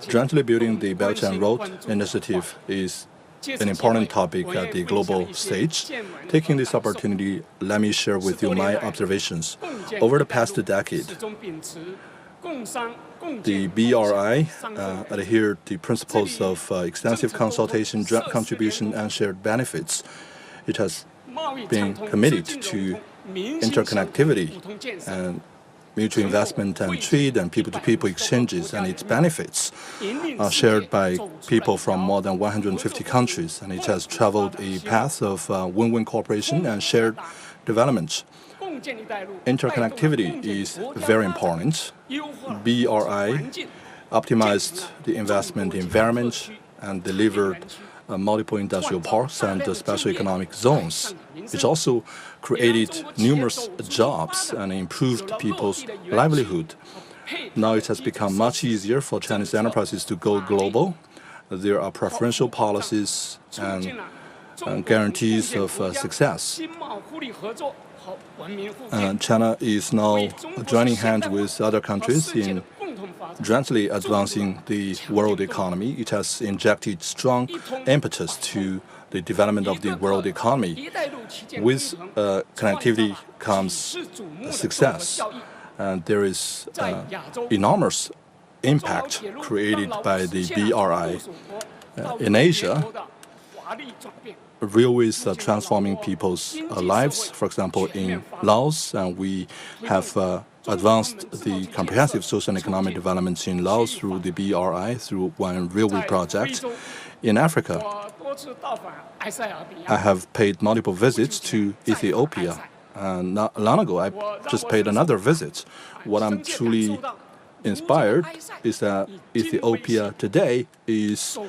Jointly building the Belt and Road Initiative is an important topic at the global stage. Taking this opportunity, let me share with you my observations. Over the past decade, the BRI adhered to the principles of extensive consultation, joint contribution, and shared benefits. It has been committed to interconnectivity and mutual investment and trade and people-to-people exchanges, and its benefits are shared by people from more than 150 countries, and it has traveled a path of win-win cooperation and shared development. Interconnectivity is very important. BRI optimized the investment environment and delivered multiple industrial parks and special economic zones. It also created numerous jobs and improved people's livelihood. Now it has become much easier for Chinese enterprises to go global. There are preferential policies and guarantees of success. China is now joining hands with other countries in jointly advancing the world economy. It has injected strong impetus to the development of the world economy. With connectivity comes success, and there is enormous impact created by the BRI. In Asia, railways are transforming people's lives. For example, in Laos, we have advanced the comprehensive social and economic developments in Laos through the BRI, through one railway project. In Africa, I have paid multiple visits to Ethiopia. Not long ago, I just paid another visit. What I'm truly inspired is that Ethiopia today is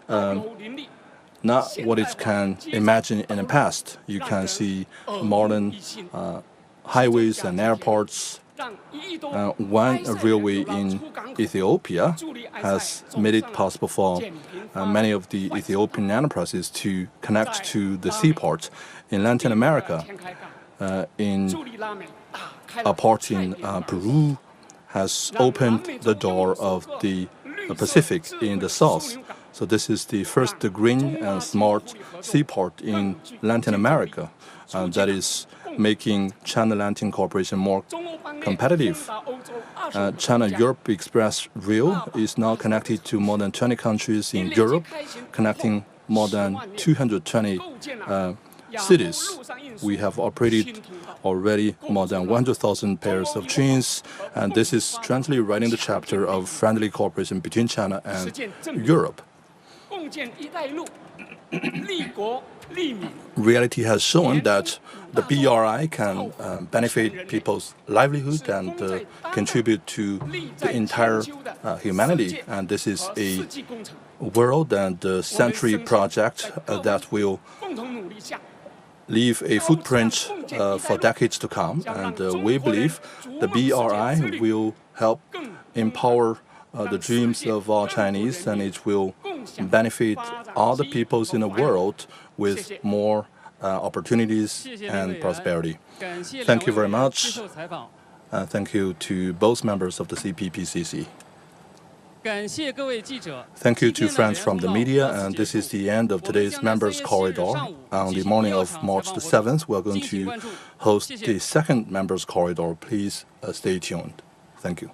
not what it can imagine in the past. You can see modern highways and airports. One railway in Ethiopia has made it possible for many of the Ethiopian enterprises to connect to the seaport. In Latin America, in a port in Peru has opened the door of the Pacific in the south. So this is the first green and smart seaport in Latin America that is making China-Latin cooperation more competitive. China-Europe Express Rail is now connected to more than 20 countries in Europe, connecting more than 220 cities. We have operated already more than 100,000 pairs of trains, and this is currently writing the chapter of friendly cooperation between China and Europe. Reality has shown that the BRI can benefit people's livelihood and contribute to the entire humanity. And this is a world and century project that will leave a footprint for decades to come. And we believe the BRI will help empower the dreams of all Chinese, and it will benefit all the peoples in the world with more opportunities and prosperity. Thank you very much. Thank you to both members of the CPPCC. Thank you to friends from the media, and this is the end of today's Members Corridor. On the morning of March the 7th, we're going to host the second Members Corridor. Please stay tuned. Thank you.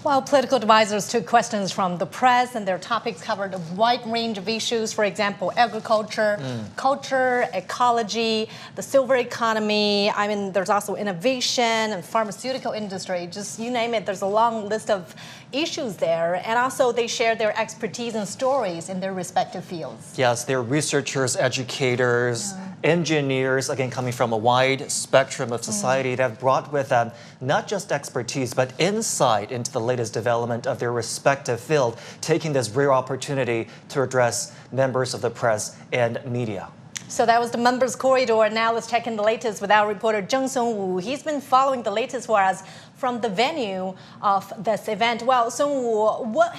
Well, political advisors took questions from the press, and their topics covered a wide range of issues. For example, agriculture, culture, ecology, the silver economy. I mean, there's also innovation and pharmaceutical industry. Just you name it, there's a long list of issues there. And also, they share their expertise and stories in their respective fields. Yes, they're researchers, educators, engineers, again, coming from a wide spectrum of society that have brought with them not just expertise, but insight into the latest development of their respective field, taking this rare opportunity to address members of the press and media. So that was the Members Corridor. Now let's check in the latest with our reporter Zheng Songwu. He's been following the latest for us from the venue of this event. Well, Songwu, what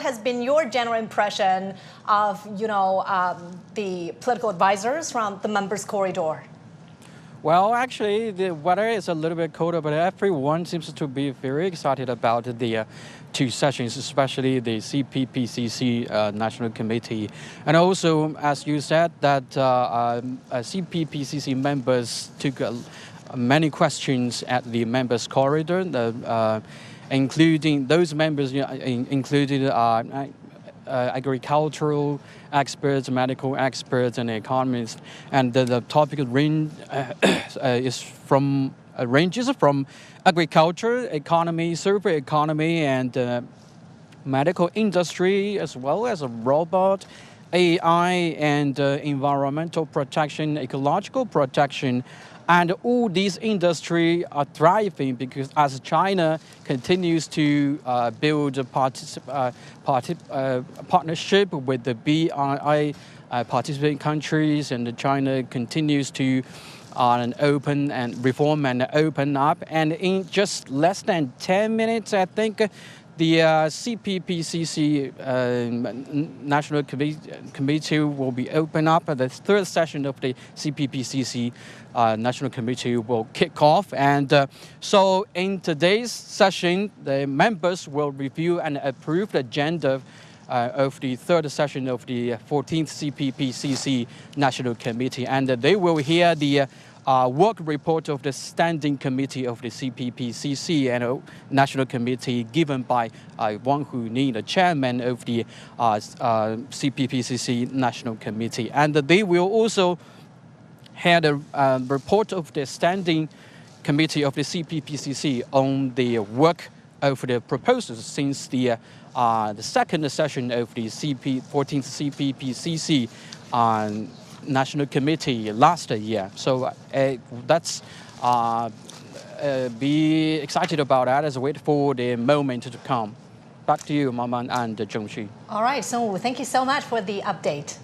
has been your general impression of the political advisors from the Members Corridor? Well, actually, the weather is a little bit colder, but everyone seems to be very excited about the two sessions, especially the CPPCC National Committee. And also, as you said, that CPPCC members took many questions at the members' corridor, including those members, included agricultural experts, medical experts, and economists. And the topic ranges from agriculture, economy, circular economy, and medical industry, as well as a robot, AI, and environmental protection, ecological protection. And all these industries are thriving because as China continues to build a partnership with the BRI participating countries, and China continues to open and reform and open up. And in just less than 10 minutes, I think, the CPPCC National Committee will be open up. The third session of the CPPCC National Committee will kick off. And so in today's session, the members will review and approve the agenda of the third session of the 14th CPPCC National Committee. And they will hear the work report of the Standing Committee of the CPPCC and National Committee given by Wang Huni, the chairman of the CPPCC National Committee. And they will also hear the report of the Standing Committee of the CPPCC on the work of the proposals since the second session of the 14th CPPCC National Committee last year. So that's be excited about that as we wait for the moment to come. Back to you, Maman and Zhongxi. All right, so thank you so much for the update.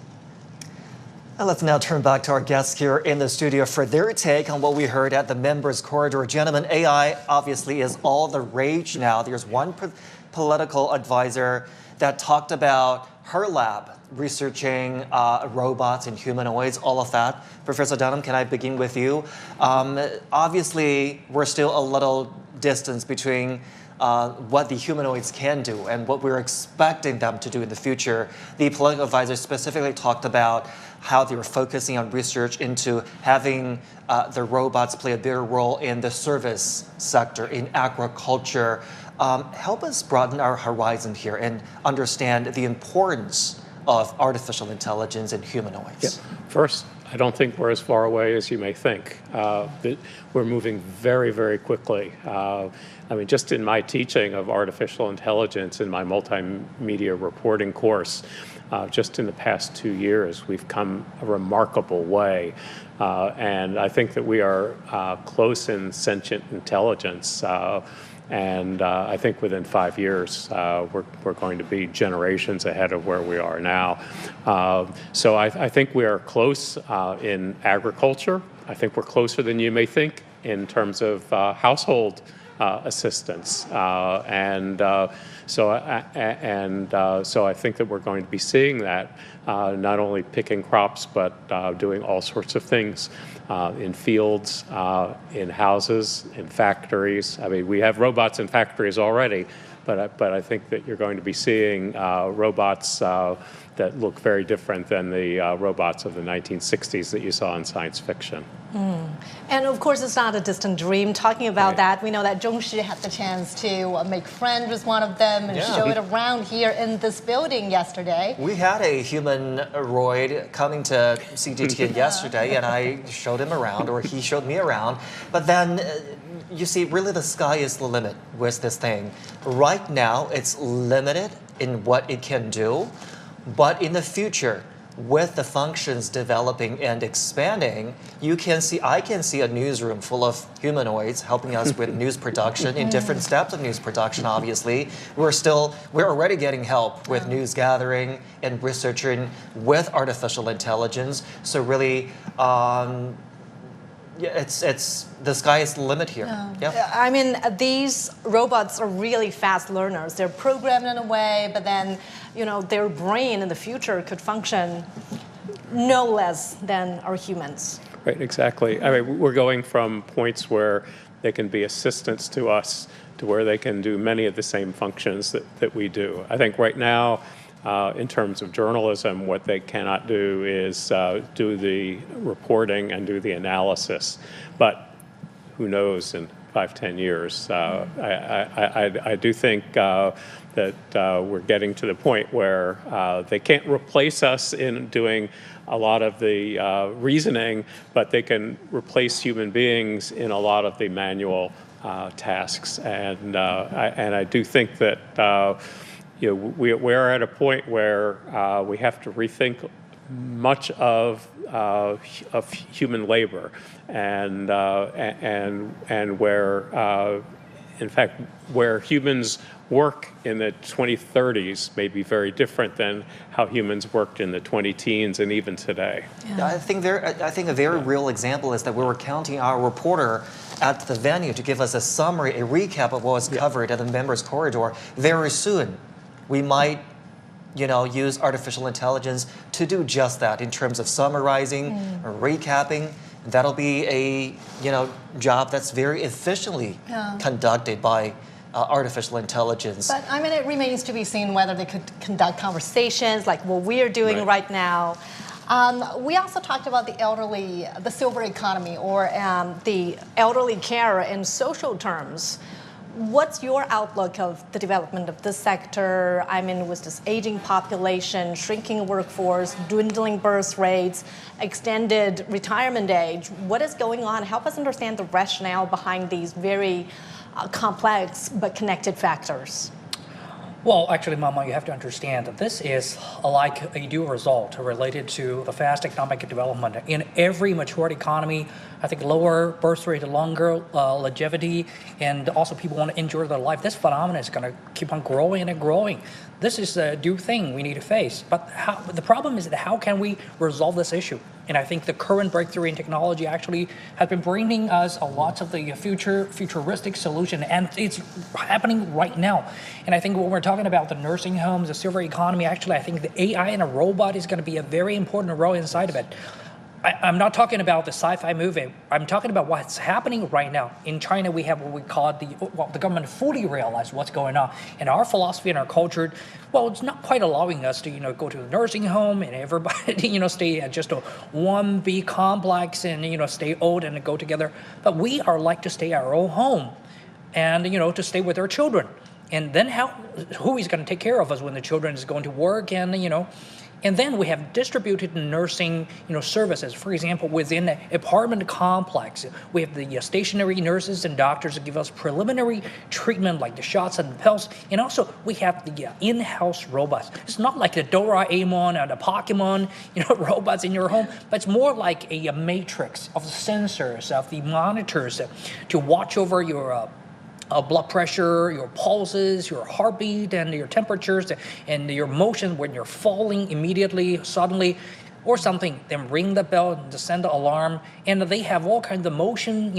And let's now turn back to our guests here in the studio for their take on what we heard at the Members Corridor. Gentlemen, AI obviously is all the rage now. There's one political advisor that talked about her lab researching robots and humanoids, all of that. Professor Dunham, can I begin with you? Obviously, we're still a little distance between what the humanoids can do and what we're expecting them to do in the future. The political advisor specifically talked about how they were focusing on research into having the robots play a bigger role in the service sector, in agriculture. Help us broaden our horizon here and understand the importance of artificial intelligence and humanoids? Yeah. First, I don't think we're as far away as you may think. We're moving very, very quickly. I mean, just in my teaching of artificial intelligence in my multimedia reporting course, just in the past 2 years, we've come a remarkable way. And I think that we are close in sentient intelligence. And I think within 5 years, we're going to be generations ahead of where we are now. So I think we are close in agriculture. I think we're closer than you may think in terms of household assistance. So I think that we're going to be seeing that, not only picking crops, but doing all sorts of things in fields, in houses, in factories. I mean, we have robots in factories already, but I think that you're going to be seeing robots that look very different than the robots of the 1960s that you saw in science fiction. And of course, it's not a distant dream. Talking about that, we know that Zhongshi had the chance to make friends with one of them and show it around here in this building yesterday. We had a humanoid coming to CGTN yesterday, and I showed him around, or he showed me around. But then, you see, really the sky is the limit with this thing. Right now, it's limited in what it can do, but in the future, with the functions developing and expanding, I can see a newsroom full of humanoids helping us with news production in different steps of news production, obviously. We're already getting help with news gathering and researching with artificial intelligence. So really, it's the sky is the limit here. Yeah. I mean, these robots are really fast learners. They're programmed in a way, but then, their brain in the future could function no less than our humans. Right, exactly. I mean, we're going from points where they can be assistants to us to where they can do many of the same functions that we do. I think right now, in terms of journalism, what they cannot do is do the reporting and do the analysis. But who knows in 5-10 years? I do think that we're getting to the point where they can't replace us in doing a lot of the reasoning, but they can replace human beings in a lot of the manual tasks. And I do think that we're at a point where we have to rethink much of human labor, and where, in fact, where humans work in the 2030s may be very different than how humans worked in the 20-teens and even today. Yeah. I think a very real example is that we were counting our reporter at the venue to give us a summary, a recap of what was covered at the members' corridor. Very soon, we might use artificial intelligence to do just that in terms of summarizing, or recapping. That'll be a job that's very efficiently conducted by artificial intelligence. But I mean, it remains to be seen whether they could conduct conversations like what we're doing right now. We also talked about the elderly, the silver economy, or the elderly care in social terms. What's your outlook of the development of this sector? I mean, with this aging population, shrinking workforce, dwindling birth rates, extended retirement age, what is going on? Help us understand the rationale behind these very complex but connected factors. Well, actually, Mama, you have to understand that this is like a dual result related to the fast economic development. In every mature economy, I think lower birth rate, longer longevity, and also people want to enjoy their life. This phenomenon is going to keep on growing and growing. This is a due thing we need to face. But the problem is that how can we resolve this issue? And I think the current breakthrough in technology actually has been bringing us a lot of the futuristic solution, and it's happening right now. And I think when we're talking about the nursing homes, the silver economy, actually, I think the AI and a robot is going to be a very important role inside of it. I'm not talking about the sci-fi movie. I'm talking about what's happening right now. In China, we have what we call the government fully realized what's going on. And our philosophy and our culture, well, it's not quite allowing us to, go to the nursing home and everybody, stay at just a one big complex and, stay old and go together. But we are like to stay at our own home and, to stay with our children. And then who is going to take care of us when the children is going to work and, And then we have distributed nursing, services. For example, within an apartment complex, we have the stationary nurses and doctors that give us preliminary treatment like the shots and pills. And also we have the in-house robots. It's not like the Doraemon or the Pokemon, robots in your home, but it's more like a matrix of the sensors, of the monitors to watch over your blood pressure, your pulses, your heartbeat, and your temperatures, and your motion when you're falling immediately, suddenly, or something. Then ring the bell to send the alarm, and they have all kinds of motion,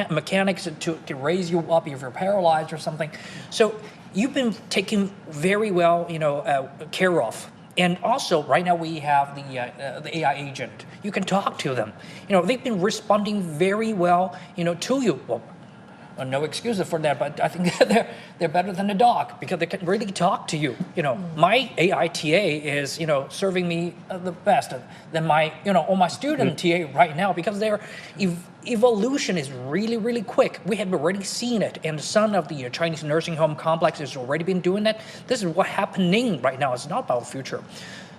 mechanics to raise you up if you're paralyzed or something. So you've been taken very well, care of. And also, right now we have the AI agent. You can talk to them. They've been responding very well, to you. Well, no excuses for that, but I think they're better than a dog because they can really talk to you. My AI TA is serving me the best than my all my student TA right now because their evolution is really, really quick. We have already seen it, and some of the Chinese nursing home complex has already been doing that. This is what's happening right now. It's not about the future.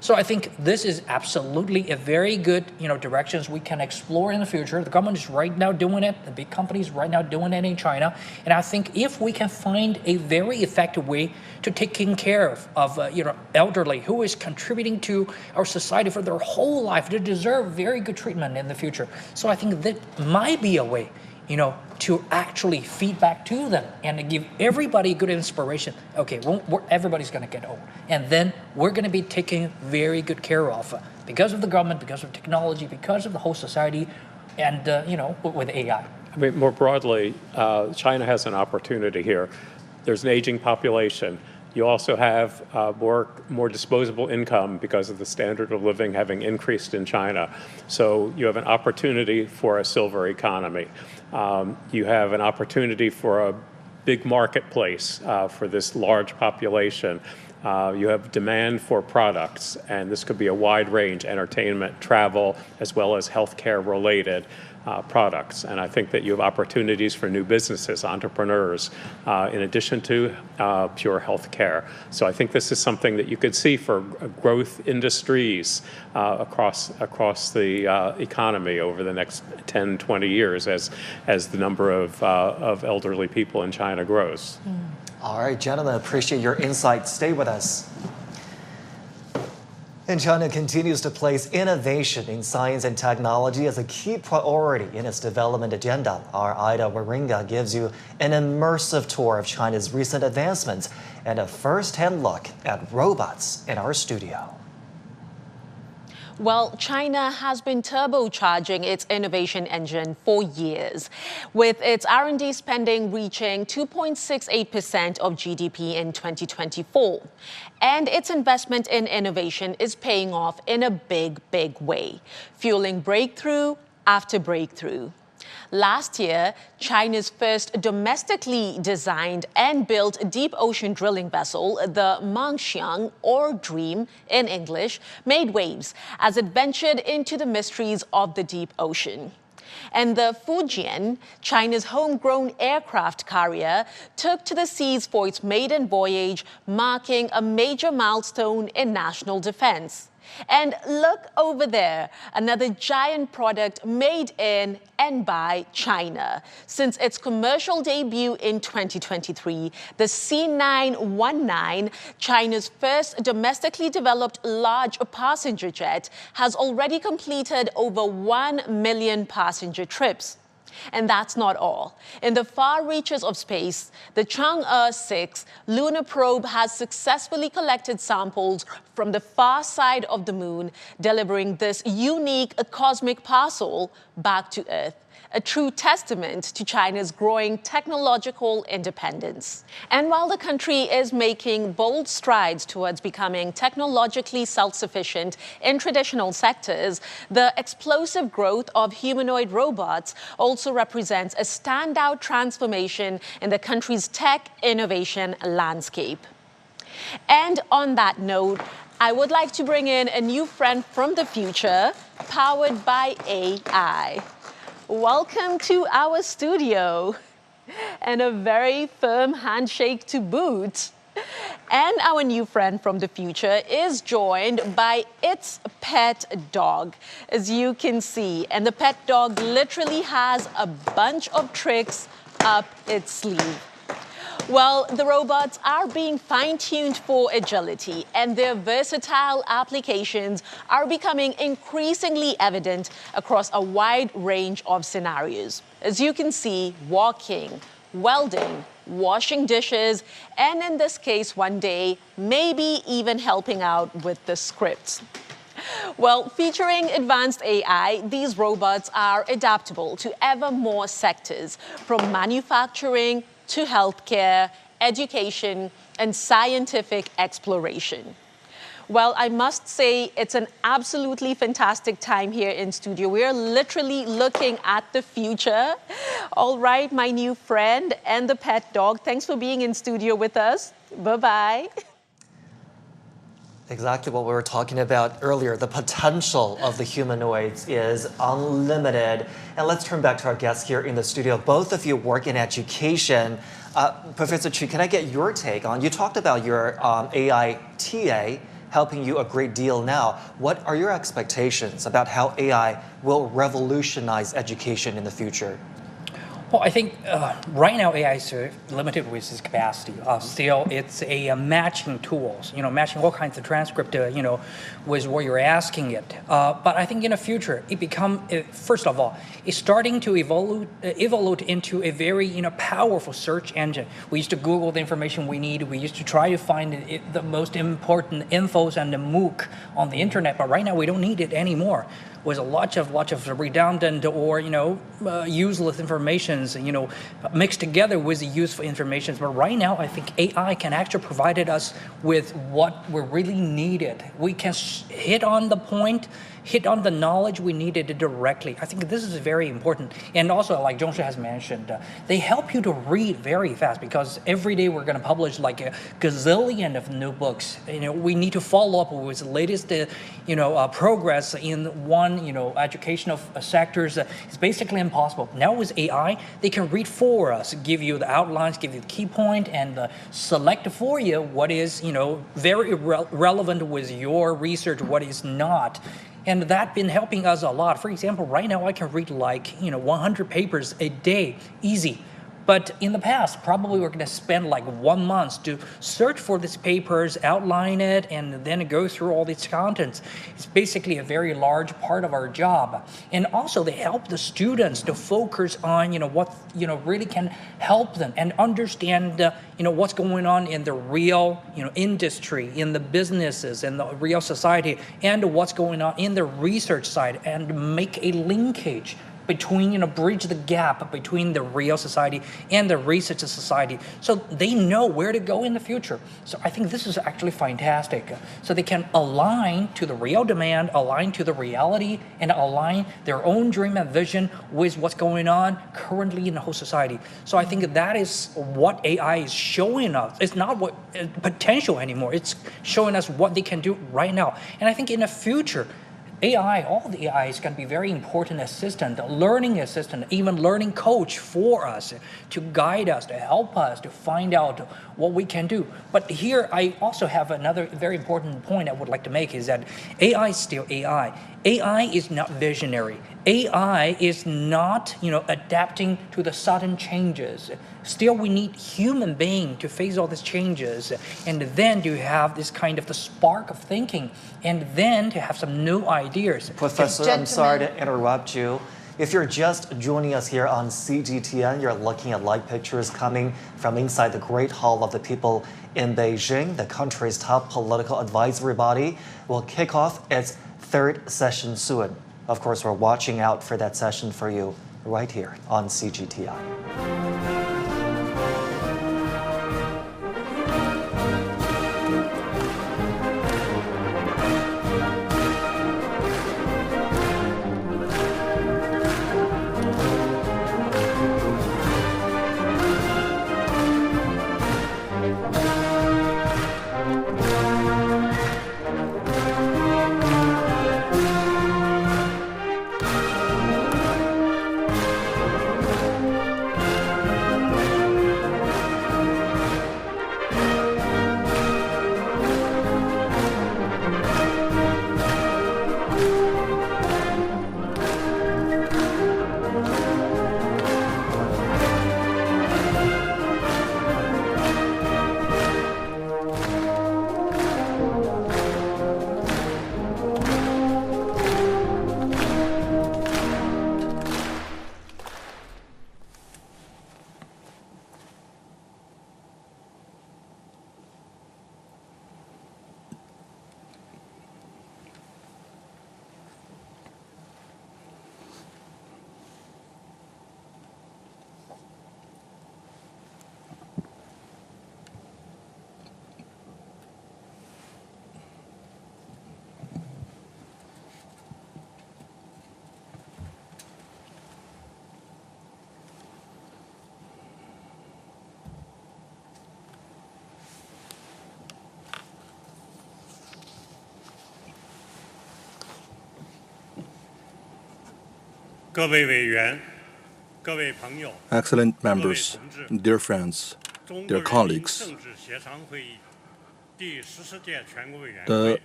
So I think this is absolutely a very good, directions we can explore in the future. The government is right now doing it. The big companies right now doing it in China. And I think if we can find a very effective way to taking care of elderly who is contributing to our society for their whole life, they deserve very good treatment in the future. So I think that might be a way, to actually feed back to them and give everybody good inspiration. Okay, everybody's going to get old. And then we're going to be taken very good care of because of the government, because of technology, because of the whole society, and, with AI. I mean, more broadly, China has an opportunity here. There's an aging population. You also have more disposable income because of the standard of living having increased in China. So you have an opportunity for a silver economy. You have an opportunity for a big marketplace for this large population. You have demand for products, and this could be a wide range: entertainment, travel, as well as healthcare related products. And I think that you have opportunities for new businesses, entrepreneurs, in addition to pure healthcare. So I think this is something that you could see for growth industries across the economy over the next 10, 20 years as the number of elderly people in China grows. All right, gentlemen, appreciate your insight. Stay with us. And China continues to place innovation in science and technology as a key priority in its development agenda. Our Ida Waringa gives you an immersive tour of China's recent advancements and a first-hand look at robots in our studio. Well, China has been turbocharging its innovation engine for years, with its R&D spending reaching 2.68% of GDP in 2024. And its investment in innovation is paying off in a big, big way, fueling breakthrough after breakthrough. Last year, China's first domestically designed and built deep ocean drilling vessel, the Mangxiang, or Dream in English, made waves as it ventured into the mysteries of the deep ocean. And the Fujian, China's homegrown aircraft carrier, took to the seas for its maiden voyage, marking a major milestone in national defense. And look over there, another giant product made in and by China. Since its commercial debut in 2023, the C919, China's first domestically developed large passenger jet, has already completed over 1 million passenger trips. And that's not all. In the far reaches of space, the Chang'e 6 lunar probe has successfully collected samples from the far side of the moon, delivering this unique cosmic parcel back to Earth. A true testament to China's growing technological independence. And while the country is making bold strides towards becoming technologically self-sufficient in traditional sectors, the explosive growth of humanoid robots also represents a standout transformation in the country's tech innovation landscape. And on that note, I would like to bring in a new friend from the future, powered by AI. Welcome to our studio, and a very firm handshake to boot. And our new friend from the future is joined by its pet dog, as you can see. And the pet dog literally has a bunch of tricks up its sleeve. Well, the robots are being fine-tuned for agility, and their versatile applications are becoming increasingly evident across a wide range of scenarios. As you can see, walking, welding, washing dishes, and in this case, one day, maybe even helping out with the scripts. Well, featuring advanced AI, these robots are adaptable to ever more sectors, from manufacturing to healthcare, education, and scientific exploration. Well, I must say it's an absolutely fantastic time here in studio. We are literally looking at the future. All right, my new friend and the pet dog, thanks for being in studio with us. Bye-bye. Exactly what we were talking about earlier. The potential of the humanoids is unlimited. And let's turn back to our guests here in the studio. Both of you work in education. Professor Chu, can I get your take on, you talked about your AI TA helping you a great deal now. What are your expectations about how AI will revolutionize education in the future? Well, I think right now AI is limited with its capacity. Still, it's a matching tools, matching all kinds of transcript, with what you're asking it. But I think in the future, first of all, it's starting to evolve into a very, powerful search engine. We used to Google the information we need. We used to try to find the most important infos and the MOOC on the internet. But right now, we don't need it anymore. With a lot of redundant or useless informations, mixed together with the useful information. But right now, I think AI can actually provide us with what we really needed. We can hit on the point, hit on the knowledge we needed directly. I think this is very important. And also, like Zhongshu has mentioned, they help you to read very fast because every day we're going to publish like a gazillion of new books. We need to follow up with the latest, progress in one, educational sectors. It's basically impossible. Now with AI, they can read for us, give you the outlines, give you the key point, and select for you what is, very relevant with your research, what is not. And that's been helping us a lot. For example, right now I can read 100 papers a day, easy. But in the past, probably we're going to spend 1 month to search for these papers, outline it, and then go through all these contents. It's basically a very large part of our job. And also, they help the students to focus on, what, really can help them and understand, what's going on in the real, industry, in the businesses, in the real society, and what's going on in the research side, and make a linkage between, bridge the gap between the real society and the research society. So they know where to go in the future. So I think this is actually fantastic. So they can align to the real demand, align to the reality, and align their own dream and vision with what's going on currently in the whole society. So I think that is what AI is showing us. It's not what potential anymore. It's showing us what they can do right now. And I think in the future, AI, all the AI is going to be very important assistant, learning assistant, even learning coach for us to guide us, to help us, to find out what we can do. But here, I also have another very important point I would like to make is that AI is still AI. AI is not visionary. AI is not, adapting to the sudden changes. Still, we need human being to face all these changes, and then to have this kind of the spark of thinking, and then to have some new ideas. Professor, I'm sorry to interrupt you. If you're just joining us here on CGTN, you're looking at live pictures coming from inside the Great Hall of the People in Beijing. The country's top political advisory body will kick off its third session soon. Of course, we're watching out for that session for you right here on CGTN. Excellent members, dear friends, dear colleagues, the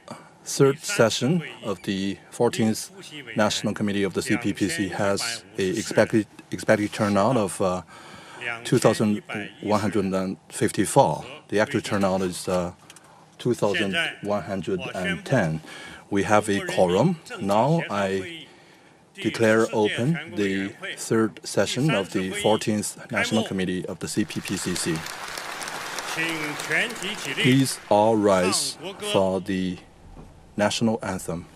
third session of the 14th National Committee of the CPPC has an expected turnout of 2,154. The actual turnout is 2,110. We have a quorum. Now I declare open the third session of the 14th National Committee of the CPPCC. Please all rise for the national anthem.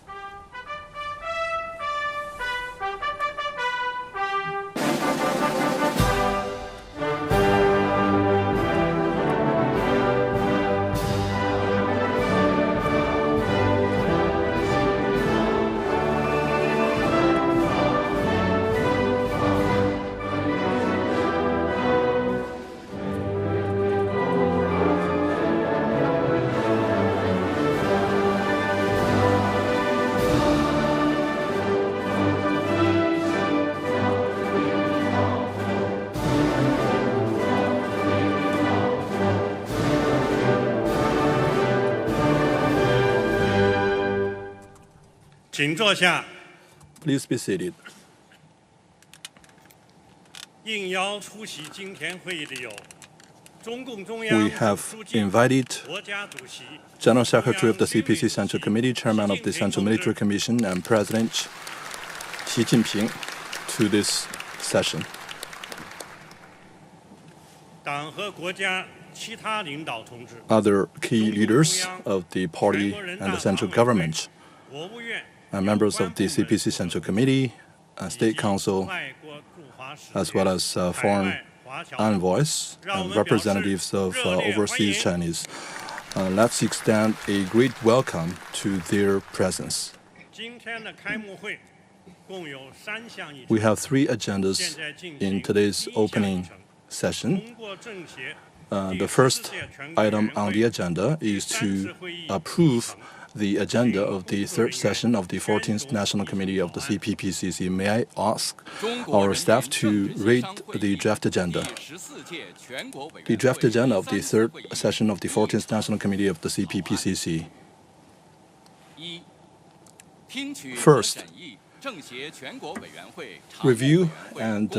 Please be seated. We have invited General Secretary of the CPC Central Committee, Chairman of the Central Military Commission, and President Xi Jinping to this session. Other key leaders of the party and the central government, and members of the CPC Central Committee, State Council, as well as foreign envoys and representatives of overseas Chinese. Let's extend a great welcome to their presence. We have three agendas in today's opening session. The first item on the agenda is to approve the agenda of the third session of the 14th National Committee of the CPPCC. May I ask our staff to read the draft agenda? The draft agenda of the third session of the 14th National Committee of the CPPCC. First, review and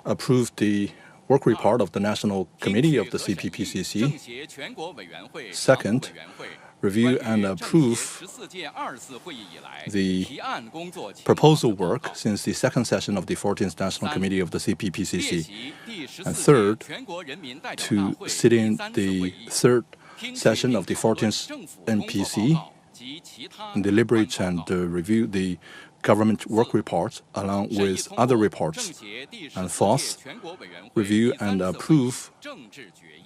approve the work report of the National Committee of the CPPCC. Second, review and approve the proposal work since the second session of the 14th National Committee of the CPPCC. And third, to sit in the third session of the 14th NPC and deliberate and review the government work reports along with other reports. And fourth, review and approve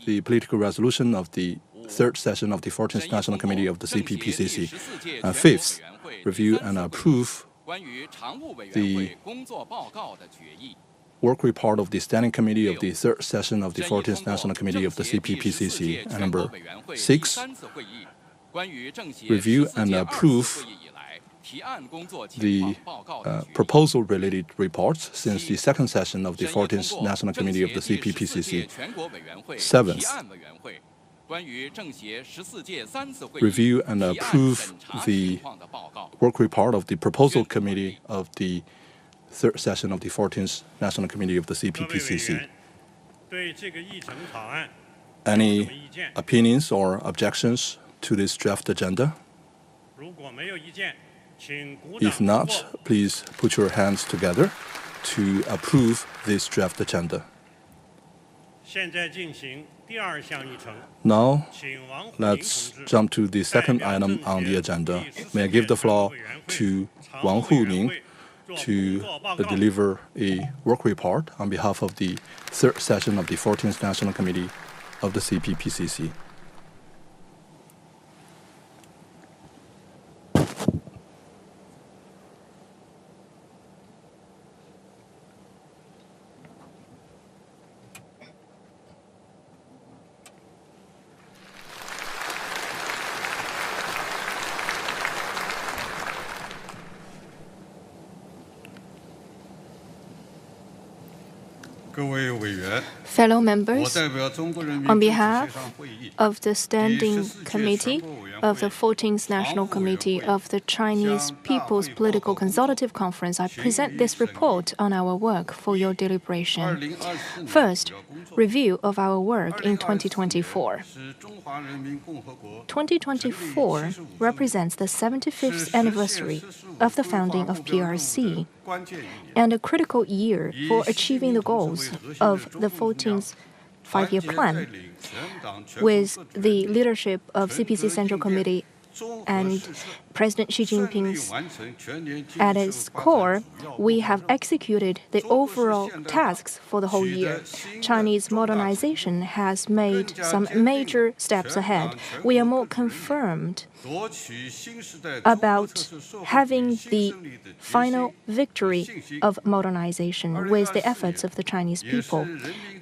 the political resolution of the third session of the 14th National Committee of the CPPCC. And fifth, review and approve the work report of the Standing Committee of the third session of the 14th National Committee of the CPPCC. And number 6, review and approve the proposal-related reports since the second session of the 14th National Committee of the CPPCC. 7th, review and approve the work report of the proposal committee of the third session of the 14th National Committee of the CPPCC. Any opinions or objections to this draft agenda? If not, please put your hands together to approve this draft agenda. Now, let's jump to the second item on the agenda. May I give the floor to Wang Huning to deliver a work report on behalf of the third session of the 14th National Committee of the CPPCC. Fellow members, on behalf of the Standing Committee of the 14th National Committee of the Chinese People's Political Consultative Conference, I present this report on our work for your deliberation. First, review of our work in 2024. 2024 represents the 75th anniversary of the founding of PRC and a critical year for achieving the goals of the 14th Five-Year Plan. With the leadership of CPC Central Committee and President Xi Jinping's at its core, we have executed the overall tasks for the whole year. Chinese modernization has made some major steps ahead. We are more confirmed about having the final victory of modernization with the efforts of the Chinese people.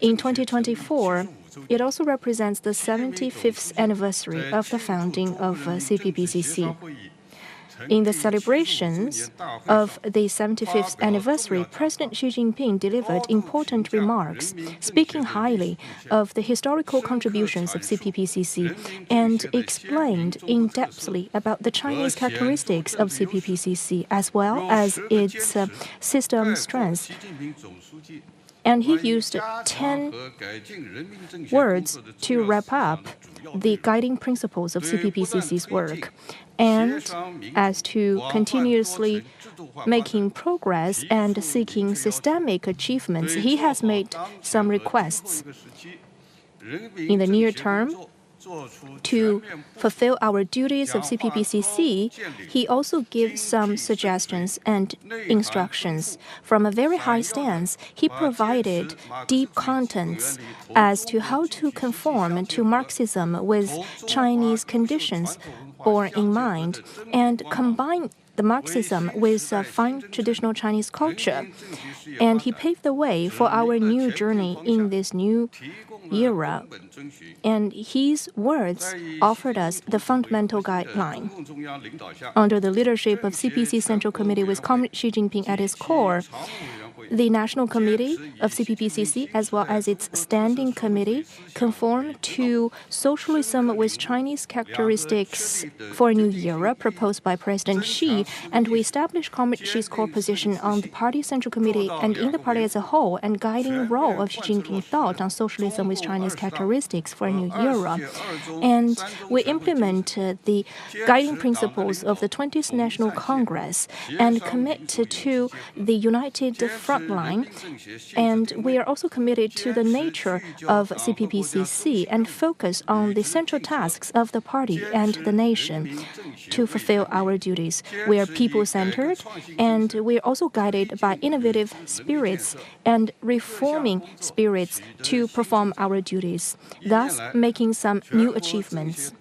In 2024, it also represents the 75th anniversary of the founding of CPPCC. In the celebrations of the 75th anniversary, President Xi Jinping delivered important remarks, speaking highly of the historical contributions of CPPCC and explained in-depthly about the Chinese characteristics of CPPCC as well as its system strengths. And he used 10 words to wrap up the guiding principles of CPPCC's work. And as to continuously making progress and seeking systemic achievements, he has made some requests. In the near term, to fulfill our duties of CPPCC, he also gives some suggestions and instructions. From a very high stance, he provided deep contents as to how to conform to Marxism with Chinese conditions borne in mind and combine the Marxism with fine traditional Chinese culture. And he paved the way for our new journey in this new era. And his words offered us the fundamental guideline. Under the leadership of CPC Central Committee with Comrade Xi Jinping at its core, the National Committee of CPPCC, as well as its Standing Committee, conform to socialism with Chinese characteristics for a new era proposed by President Xi, and we established Comrade Xi's core position on the Party Central Committee and in the party as a whole, and guiding role of Xi Jinping's thought on socialism with Chinese characteristics for a new era. And we implement the guiding principles of the 20th National Congress and commit to the united front line, and we are also committed to the nature of CPPCC and focus on the central tasks of the party and the nation to fulfill our duties. We are people-centered, and we are also guided by innovative spirits and reforming spirits to perform our duties, thus making some new achievements.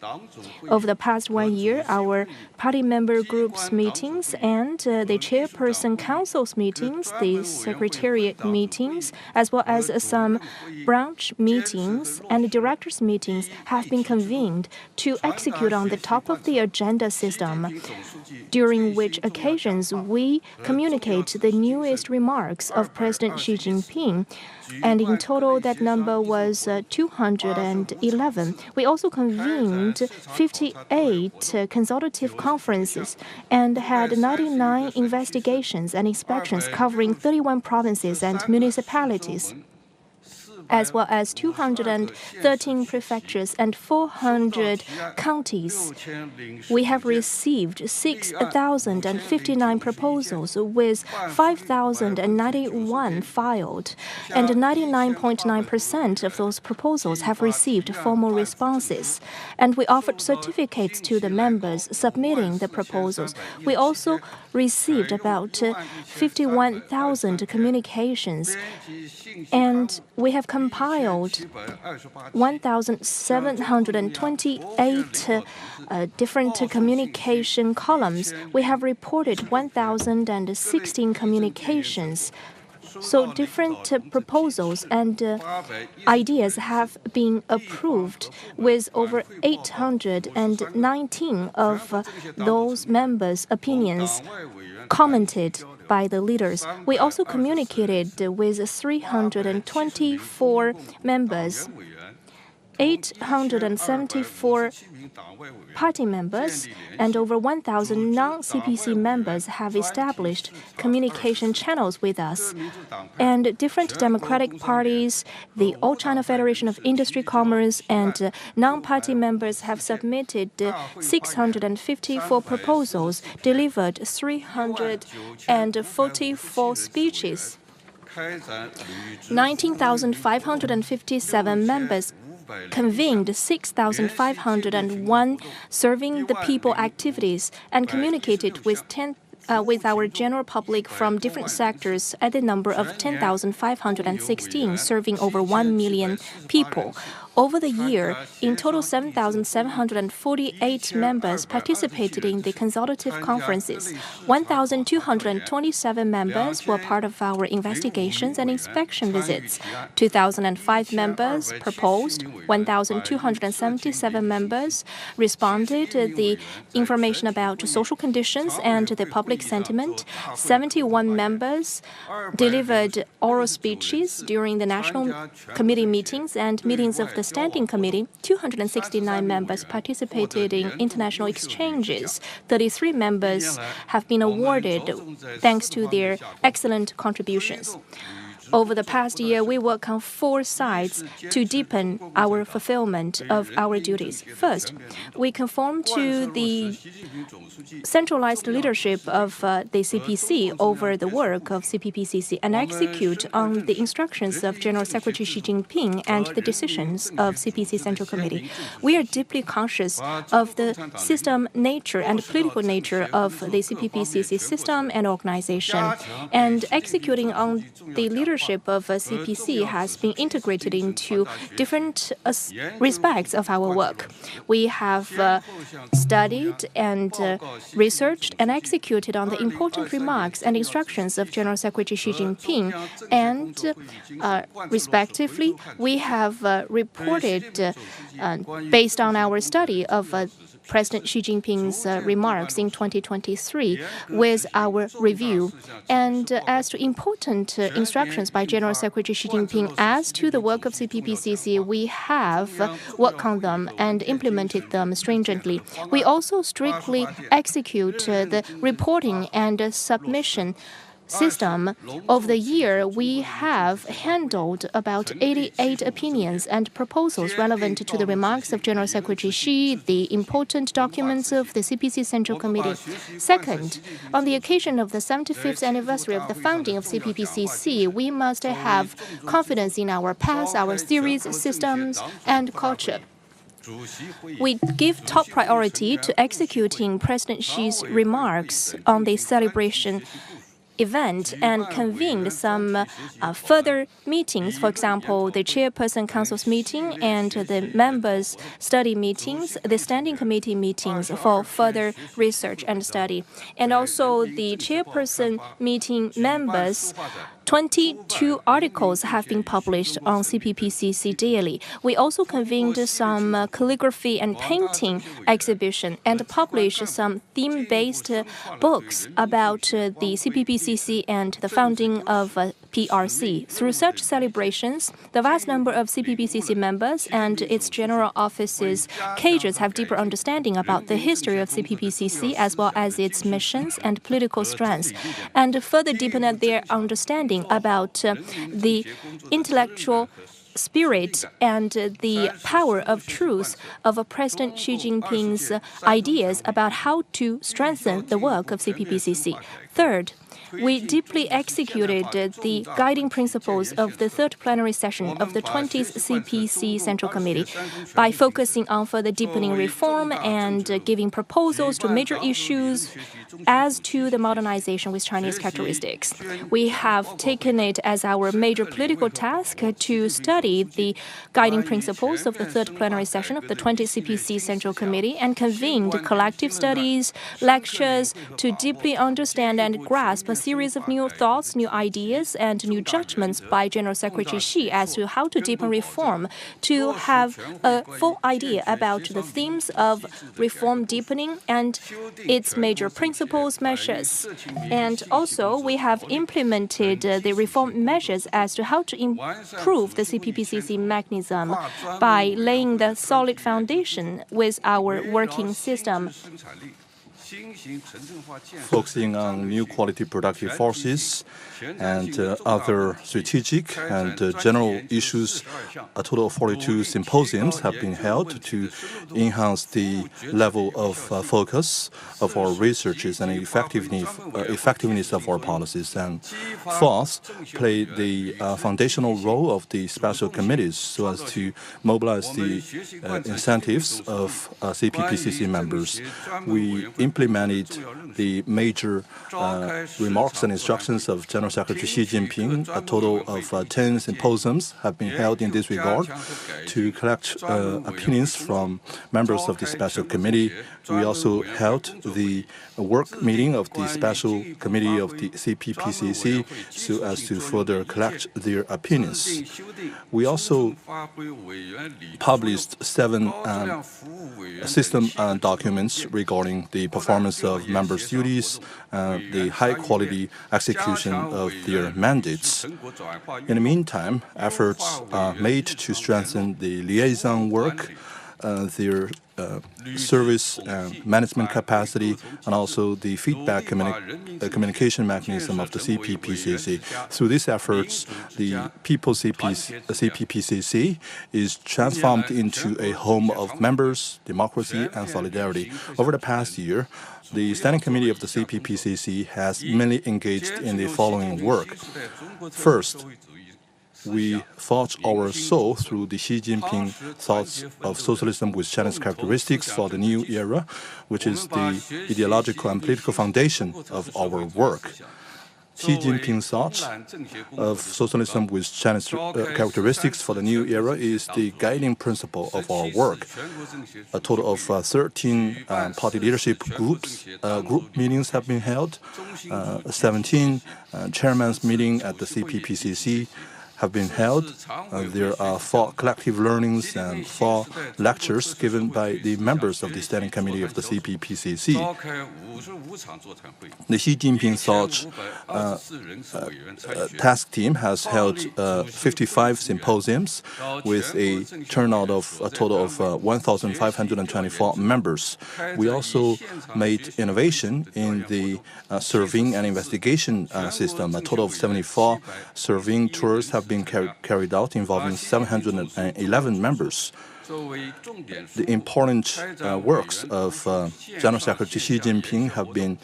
Over the past 1 year, our party member groups meetings and the chairperson council's meetings, the secretariat meetings, as well as some branch meetings and directors' meetings have been convened to execute on the top-of-the-agenda system, during which occasions we communicate the newest remarks of President Xi Jinping. And in total, that number was 211. We also convened 58 consultative conferences and had 99 investigations and inspections covering 31 provinces and municipalities, as well as 213 prefectures and 400 counties. We have received 6,059 proposals, with 5,091 filed, and 99.9% of those proposals have received formal responses. And we offered certificates to the members submitting the proposals. We also received about 51,000 communications, and we have compiled 1,728 different communication columns. We have reported 1,016 communications So different proposals and ideas have been approved, with over 819 of those members' opinions commented by the leaders. We also communicated with 324 members, 874 party members, and over 1,000 non-CPC members have established communication channels with us. And different democratic parties, the All China Federation of Industry, Commerce, and non-party members have submitted 654 proposals, delivered 344 speeches. 19,557 members convened 6,501 serving the people activities and communicated with our general public from different sectors at the number of 10,516, serving over 1 million people. Over the year, in total, 7,748 members participated in the consultative conferences. 1,227 members were part of our investigations and inspection visits. 2,005 members proposed. 1,277 members responded to the information about social conditions and the public sentiment. 71 members delivered oral speeches during the National Committee meetings and meetings of the Standing Committee. 269 members participated in international exchanges. 33 members have been awarded thanks to their excellent contributions. Over the past year, we work on 4 sides to deepen our fulfillment of our duties. First, we conform to the centralized leadership of the CPC over the work of CPPCC and execute on the instructions of General Secretary Xi Jinping and the decisions of CPC Central Committee. We are deeply conscious of the system nature and political nature of the CPPCC system and organization, and executing on the leadership of CPC has been integrated into different respects of our work. We have studied and researched and executed on the important remarks and instructions of General Secretary Xi Jinping, and respectively, we have reported based on our study of President Xi Jinping's remarks in 2023 with our review. And as to important instructions by General Secretary Xi Jinping as to the work of CPPCC, we have worked on them and implemented them stringently. We also strictly execute the reporting and submission system. Of the year, we have handled about 88 opinions and proposals relevant to the remarks of General Secretary Xi, the important documents of the CPC Central Committee. Second, on the occasion of the 75th anniversary of the founding of CPPCC, we must have confidence in our past, our theories, systems, and culture. We give top priority to executing President Xi's remarks on the celebration event and convened some further meetings, for example, the Chairperson Council's meeting and the members' study meetings, the Standing Committee meetings for further research and study. And also the Chairperson meeting members, 22 articles have been published on CPPCC daily. We also convened some calligraphy and painting exhibition and published some theme-based books about the CPPCC and the founding of PRC. Through such celebrations, the vast number of CPPCC members and its general offices cadres have deeper understanding about the history of CPPCC as well as its missions and political strengths, and further deepen their understanding about the intellectual spirit and the power of truth of President Xi Jinping's ideas about how to strengthen the work of CPPCC. Third, we deeply executed the guiding principles of the third plenary session of the 20th CPC Central Committee by focusing on further deepening reform and giving proposals to major issues as to the modernization with Chinese characteristics. We have taken it as our major political task to study the guiding principles of the third plenary session of the 20th CPC Central Committee and convened collective studies, lectures to deeply understand and grasp series of new thoughts, new ideas, and new judgments by General Secretary Xi as to how to deepen reform, to have a full idea about the themes of reform deepening and its major principles, measures. And also, we have implemented the reform measures as to how to improve the CPPCC mechanism by laying the solid foundation with our working system. Focusing on new quality productive forces and other strategic and general issues, a total of 42 symposiums have been held to enhance the level of focus of our researches and effectiveness of our policies. And fourth, play the foundational role of the special committees so as to mobilize the incentives of CPPCC members. We implemented the major remarks and instructions of General Secretary Xi Jinping. A total of 10 symposiums have been held in this regard to collect opinions from members of the special committee. We also held the work meeting of the special committee of the CPPCC so as to further collect their opinions. We also published 7 system documents regarding the performance of members' duties, the high-quality execution of their mandates. In the meantime, efforts are made to strengthen the liaison work, their service and management capacity, and also the feedback communication mechanism of the CPPCC. Through these efforts, the People's CPPCC is transformed into a home of members, democracy, and solidarity. Over the past year, the Standing Committee of the CPPCC has mainly engaged in the following work. First, we fought our soul through the Xi Jinping thoughts of socialism with Chinese characteristics for the new era, which is the ideological and political foundation of our work. Xi Jinping's thought of socialism with Chinese characteristics for the new era is the guiding principle of our work. A total of 13 party leadership group meetings have been held, 17 chairman's meetings at the CPPCC have been held. There are 4 collective learnings and 4 lectures given by the members of the Standing Committee of the CPPCC. The Xi Jinping Thought task team has held 55 symposiums with a turnout of a total of 1,524 members. We also made innovation in the surveying and investigation system. A total of 74 surveying tours have been carried out involving 711 members. The important works of General Secretary Xi Jinping have been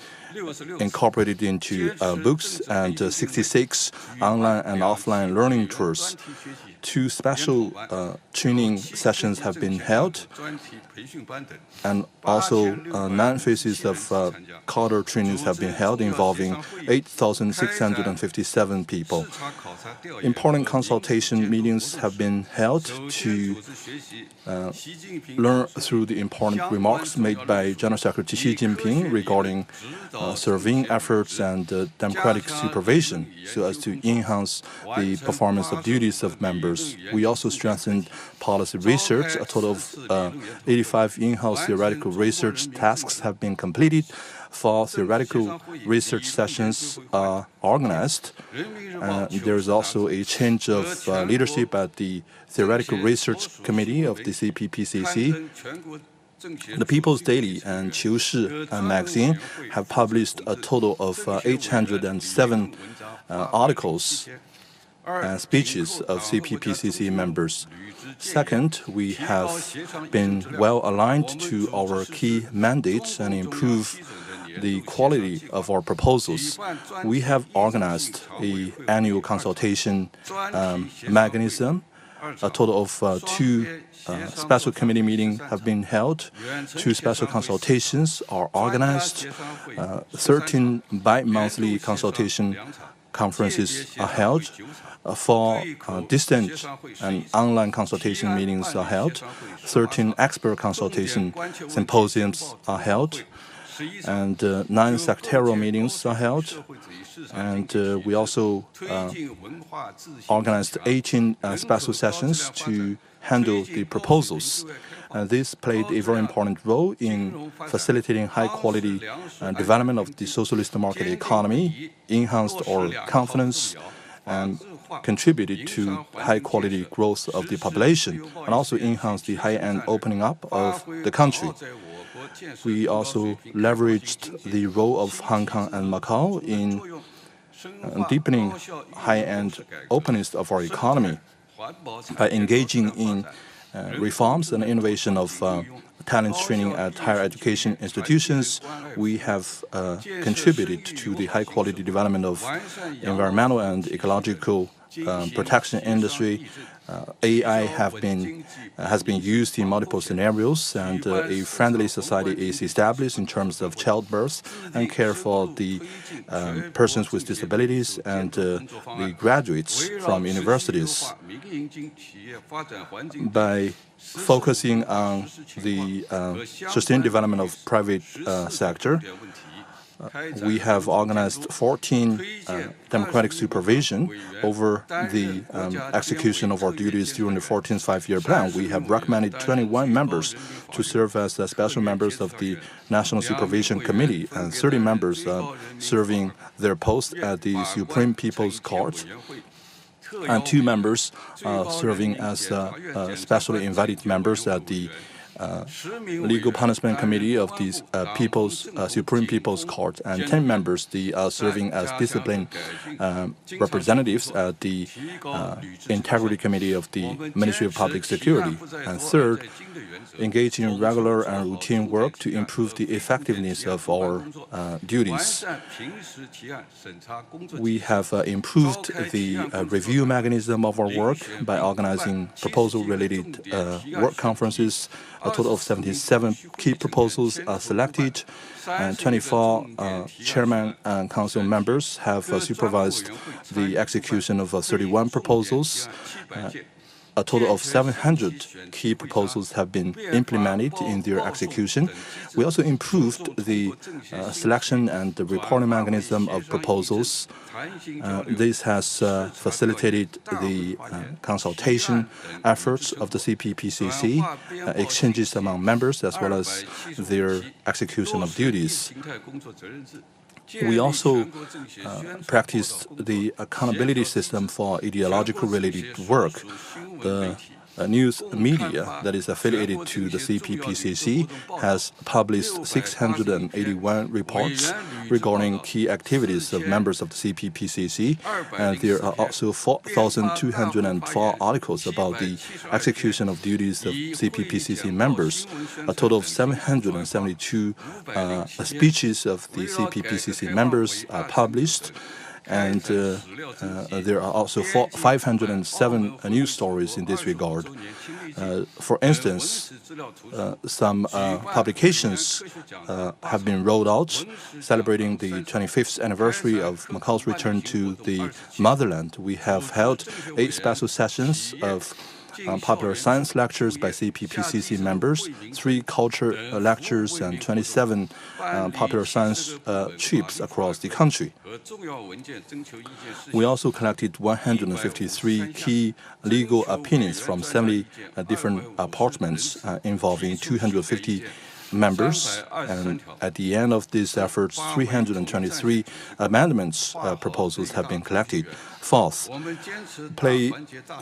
incorporated into books and 66 online and offline learning tours. 2 special training sessions have been held, and also 9 phases of cadre trainings have been held involving 8,657 people. Important consultation meetings have been held to learn through the important remarks made by General Secretary Xi Jinping regarding surveying efforts and democratic supervision so as to enhance the performance of duties of members. We also strengthened policy research. A total of 85 in-house theoretical research tasks have been completed. 4 theoretical research sessions are organized. There is also a change of leadership at the Theoretical Research Committee of the CPPCC. The People's Daily and Qiu Shi magazine have published a total of 807 articles and speeches of CPPCC members. Second, we have been well aligned to our key mandates and improve the quality of our proposals. We have organized an annual consultation mechanism. A total of 2 special committee meetings have been held. 2 special consultations are organized. 13 bi-monthly consultation conferences are held. 4 distant and online consultation meetings are held. 13 expert consultation symposiums are held. and 9 sectorial meetings are held. And we also organized 18 special sessions to handle the proposals. This played a very important role in facilitating high-quality development of the socialist market economy, enhanced our confidence, and contributed to high-quality growth of the population, and also enhanced the high-end opening up of the country. We also leveraged the role of Hong Kong and Macau in deepening high-end openness of our economy by engaging in reforms and innovation of talent training at higher education institutions. We have contributed to the high-quality development of environmental and ecological protection industry. AI has been used in multiple scenarios, and a friendly society is established in terms of childbirth and care for the persons with disabilities and the graduates from universities. By focusing on the sustained development of private sector, we have organized 14 democratic supervision over the execution of our duties during the 14th five-year plan. We have recommended 21 members to serve as special members of the National Supervision Committee, and 30 members serving their post at the Supreme People's Court, and 2 members serving as specially invited members at the Legal Punishment Committee of the Supreme People's Court, and 10 members serving as discipline representatives at the Integrity Committee of the Ministry of Public Security. And third, engage in regular and routine work to improve the effectiveness of our duties. We have improved the review mechanism of our work by organizing proposal-related work conferences. A total of 77 key proposals are selected, and 24 chairman and council members have supervised the execution of 31 proposals. A total of 700 key proposals have been implemented in their execution. We also improved the selection and the reporting mechanism of proposals. This has facilitated the consultation efforts of the CPPCC, exchanges among members, as well as their execution of duties. We also practiced the accountability system for ideological-related work. The news media that is affiliated to the CPPCC has published 681 reports regarding key activities of members of the CPPCC, and there are also 4,204 articles about the execution of duties of CPPCC members. A total of 772 speeches of the CPPCC members are published, and there are also 507 news stories in this regard. For instance, some publications have been rolled out celebrating the 25th anniversary of Macau's return to the motherland. We have held 8 special sessions of popular science lectures by CPPCC members, 3 culture lectures, and 27 popular science trips across the country. We also collected 153 key legal opinions from 70 different apartments involving 250 members, and at the end of these efforts, 323 amendments proposals have been collected. Fourth, play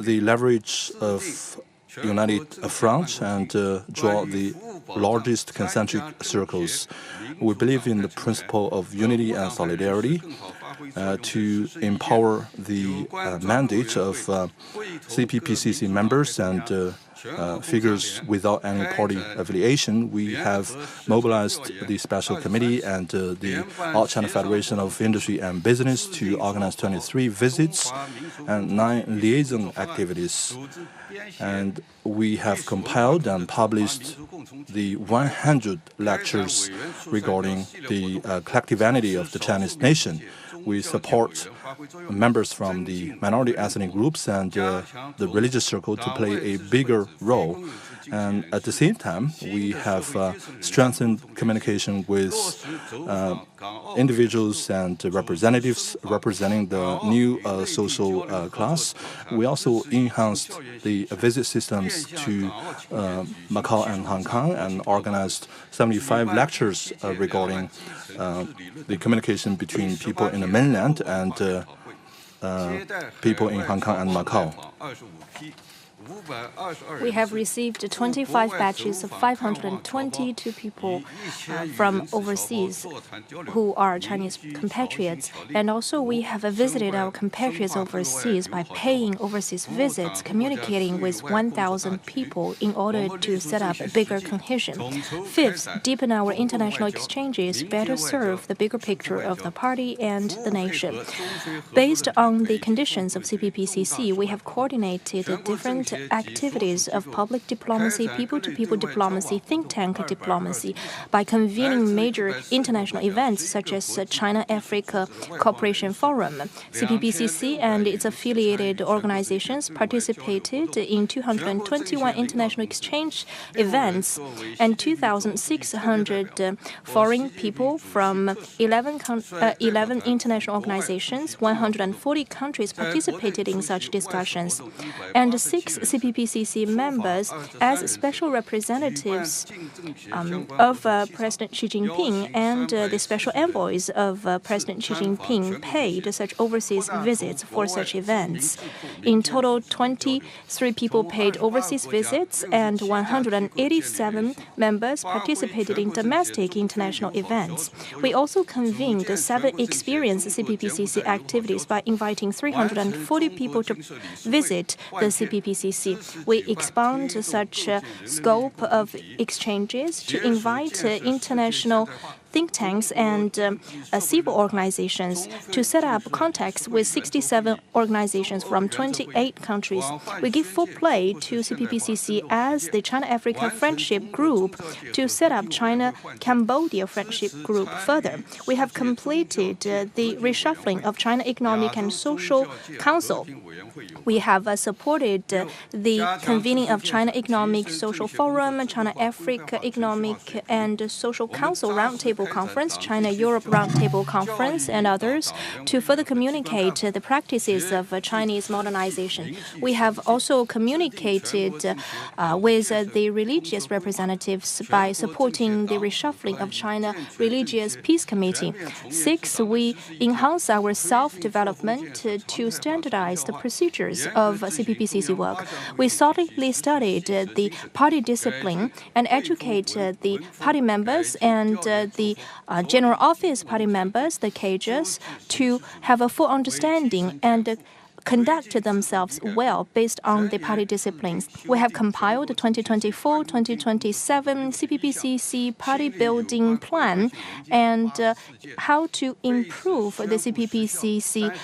the leverage of united front and draw the largest concentric circles. We believe in the principle of unity and solidarity to empower the mandate of CPPCC members and figures without any party affiliation. We have mobilized the Special Committee and the All China Federation of Industry and Business to organize 23 visits and 9 liaison activities. And we have compiled and published the 100 lectures regarding the collective entity of the Chinese nation. We support members from the minority ethnic groups and the religious circle to play a bigger role And at the same time, we have strengthened communication with individuals and representatives representing the new social class. We also enhanced the visit systems to Macau and Hong Kong and organized 75 lectures regarding the communication between people in the mainland and people in Hong Kong and Macau. We have received 25 batches of 522 people from overseas who are Chinese compatriots. And also we have visited our compatriots overseas by paying overseas visits, communicating with 1,000 people in order to set up a bigger cohesion. Fifth, deepen our international exchanges, better serve the bigger picture of the party and the nation. Based on the conditions of CPPCC, we have coordinated different activities of public diplomacy, people-to-people diplomacy, think tank diplomacy by convening major international events such as China-Africa Cooperation Forum. CPPCC and its affiliated organizations participated in 221 international exchange events, and 2,600 foreign people from 11 international organizations, 140 countries participated in such discussions, and 6 CPPCC members as special representatives of President Xi Jinping and the special envoys of President Xi Jinping paid such overseas visits for such events. In total, 23 people paid overseas visits and 187 members participated in domestic international events. We also convened 7 experienced CPPCC activities by inviting 340 people to visit the CPPCC. We expand such scope of exchanges to invite international think tanks and civil organizations to set up contacts with 67 organizations from 28 countries. We give full play to CPPCC as the China-Africa Friendship Group to set up China-Cambodia Friendship Group further. We have completed the reshuffling of China Economic and Social Council. We have supported the convening of China Economic Social Forum, China-Africa Economic and Social Council Roundtable Conference, China-Europe Roundtable Conference, and others to further communicate the practices of Chinese modernization. We have also communicated with the religious representatives by supporting the reshuffling of China Religious Peace Committee. 6, we enhance our self-development to standardize the procedures of CPPCC work. We solidly studied the party discipline and educated the party members and the general office party members, the cages, to have a full understanding and conduct themselves well based on the party disciplines. We have compiled the 2024-2027 CPPCC party building plan and how to improve the CPPCC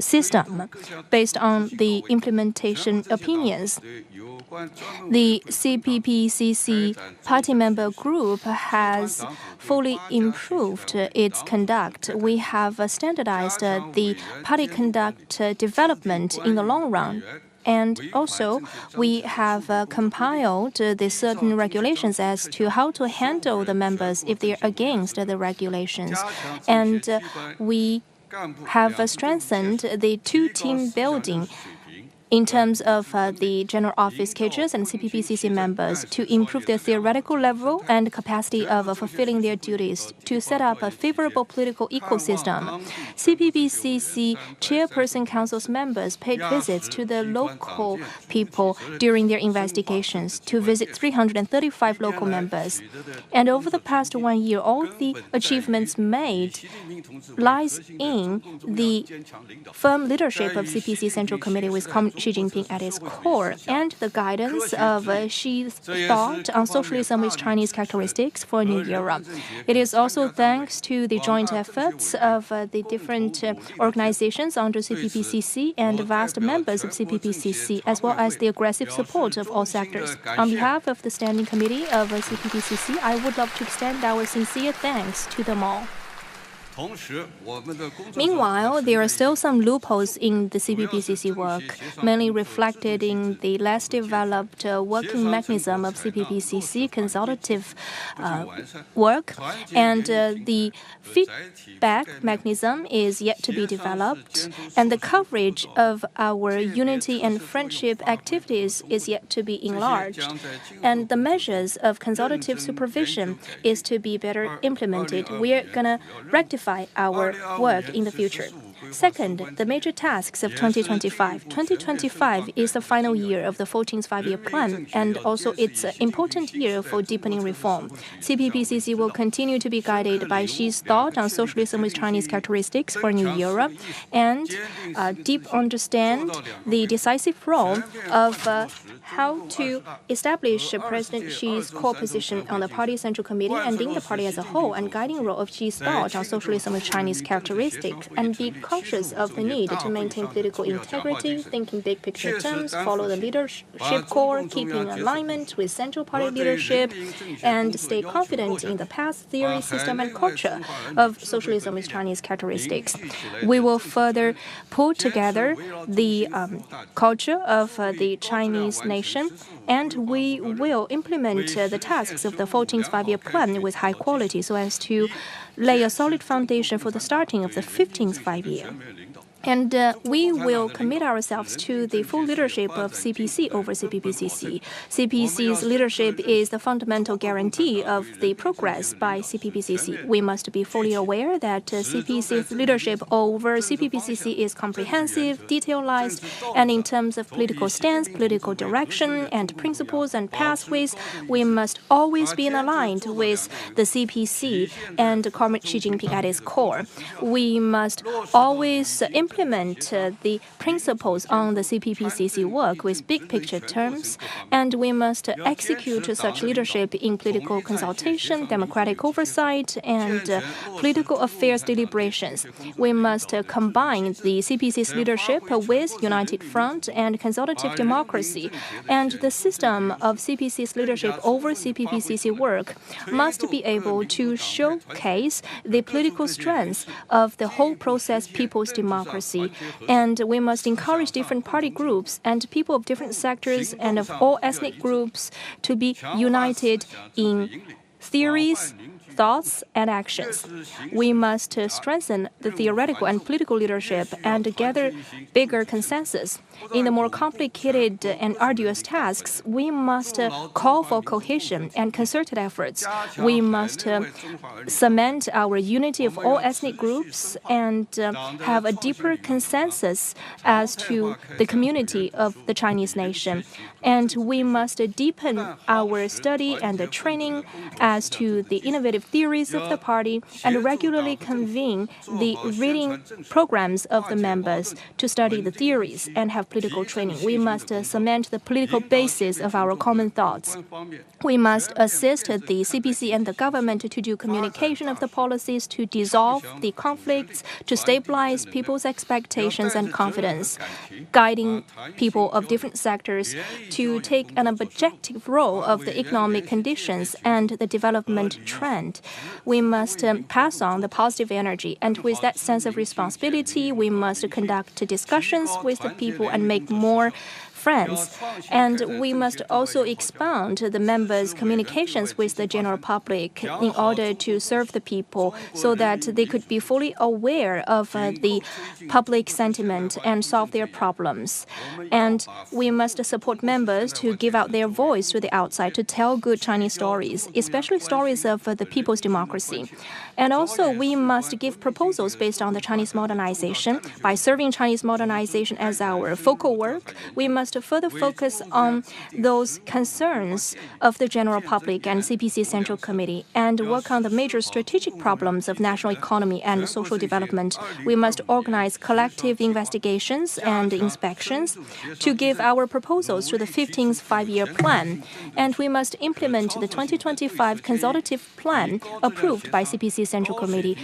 system based on the implementation opinions. The CPPCC party member group has fully improved its conduct. We have standardized the party conduct development in the long run. And also, we have compiled the certain regulations as to how to handle the members if they are against the regulations. And we have strengthened the two-team building in terms of the general office cages and CPPCC members to improve their theoretical level and capacity of fulfilling their duties to set up a favorable political ecosystem. CPPCC chairperson council's members paid visits to the local people during their investigations to visit 335 local members. And over the past 1 year, all the achievements made lies in the firm leadership of CPC Central Committee with Xi Jinping at its core and the guidance of Xi's thought on socialism with Chinese characteristics for a new era. It is also thanks to the joint efforts of the different organizations under CPPCC and vast members of CPPCC, as well as the aggressive support of all sectors. On behalf of the Standing Committee of CPPCC, I would love to extend our sincere thanks to them all. Meanwhile, there are still some loopholes in the CPPCC work, mainly reflected in the less developed working mechanism of CPPCC consultative work, and the feedback mechanism is yet to be developed, and the coverage of our unity and friendship activities is yet to be enlarged, and the measures of consultative supervision is to be better implemented. We are going to rectify our work in the future. Second, the major tasks of 2025. 2025 is the final year of the 14th Five-Year Plan, and also it's an important year for deepening reform. CPPCC will continue to be guided by Xi's thought on socialism with Chinese characteristics for a new era, and deep understand the decisive role of how to establish President Xi's core position on the Party Central Committee and in the party as a whole, and guiding role of Xi's thought on socialism with Chinese characteristics, and be conscious of the need to maintain political integrity, think in big picture terms, follow the leadership core, keep in alignment with central party leadership, and stay confident in the path, theory, system, and culture of socialism with Chinese characteristics. We will further pull together the culture of the Chinese nation, and we will implement the tasks of the 14th Five-Year Plan with high quality so as to lay a solid foundation for the starting of the 15th five-year. And we will commit ourselves to the full leadership of CPC over CPPCC. CPC's leadership is the fundamental guarantee of the progress by CPPCC. We must be fully aware that CPC's leadership over CPPCC is comprehensive, detailized, and in terms of political stance, political direction, and principles and pathways, we must always be aligned with the CPC and Comrade Xi Jinping at its core. We must always implement the principles on the CPPCC work with big picture terms, and we must execute such leadership in political consultation, democratic oversight, and political affairs deliberations. We must combine the CPC's leadership with United Front and consultative democracy, and the system of CPC's leadership over CPPCC work must be able to showcase the political strengths of the whole process people's democracy. And we must encourage different party groups and people of different sectors and of all ethnic groups to be united in theories, thoughts, and actions. We must strengthen the theoretical and political leadership and gather bigger consensus. In the more complicated and arduous tasks, we must call for cohesion and concerted efforts. We must cement our unity of all ethnic groups and have a deeper consensus as to the community of the Chinese nation. And we must deepen our study and the training as to the innovative theories of the party and regularly convene the reading programs of the members to study the theories and have political training. We must cement the political basis of our common thoughts. We must assist the CPC and the government to do communication of the policies, to dissolve the conflicts, to stabilize people's expectations and confidence, guiding people of different sectors to take an objective role of the economic conditions and the development trend. We must pass on the positive energy, and with that sense of responsibility, we must conduct discussions with the people and make more friends. And we must also expound the members' communications with the general public in order to serve the people so that they could be fully aware of the public sentiment and solve their problems. And we must support members to give out their voice to the outside, to tell good Chinese stories, especially stories of the people's democracy. And also, we must give proposals based on the Chinese modernization. By serving Chinese modernization as our focal work, we must further focus on those concerns of the general public and CPC Central Committee and work on the major strategic problems of national economy and social development. We must organize collective investigations and inspections to give our proposals to the 15th Five-Year Plan. And we must implement the 2025 Consultative Plan approved by CPC Central Committee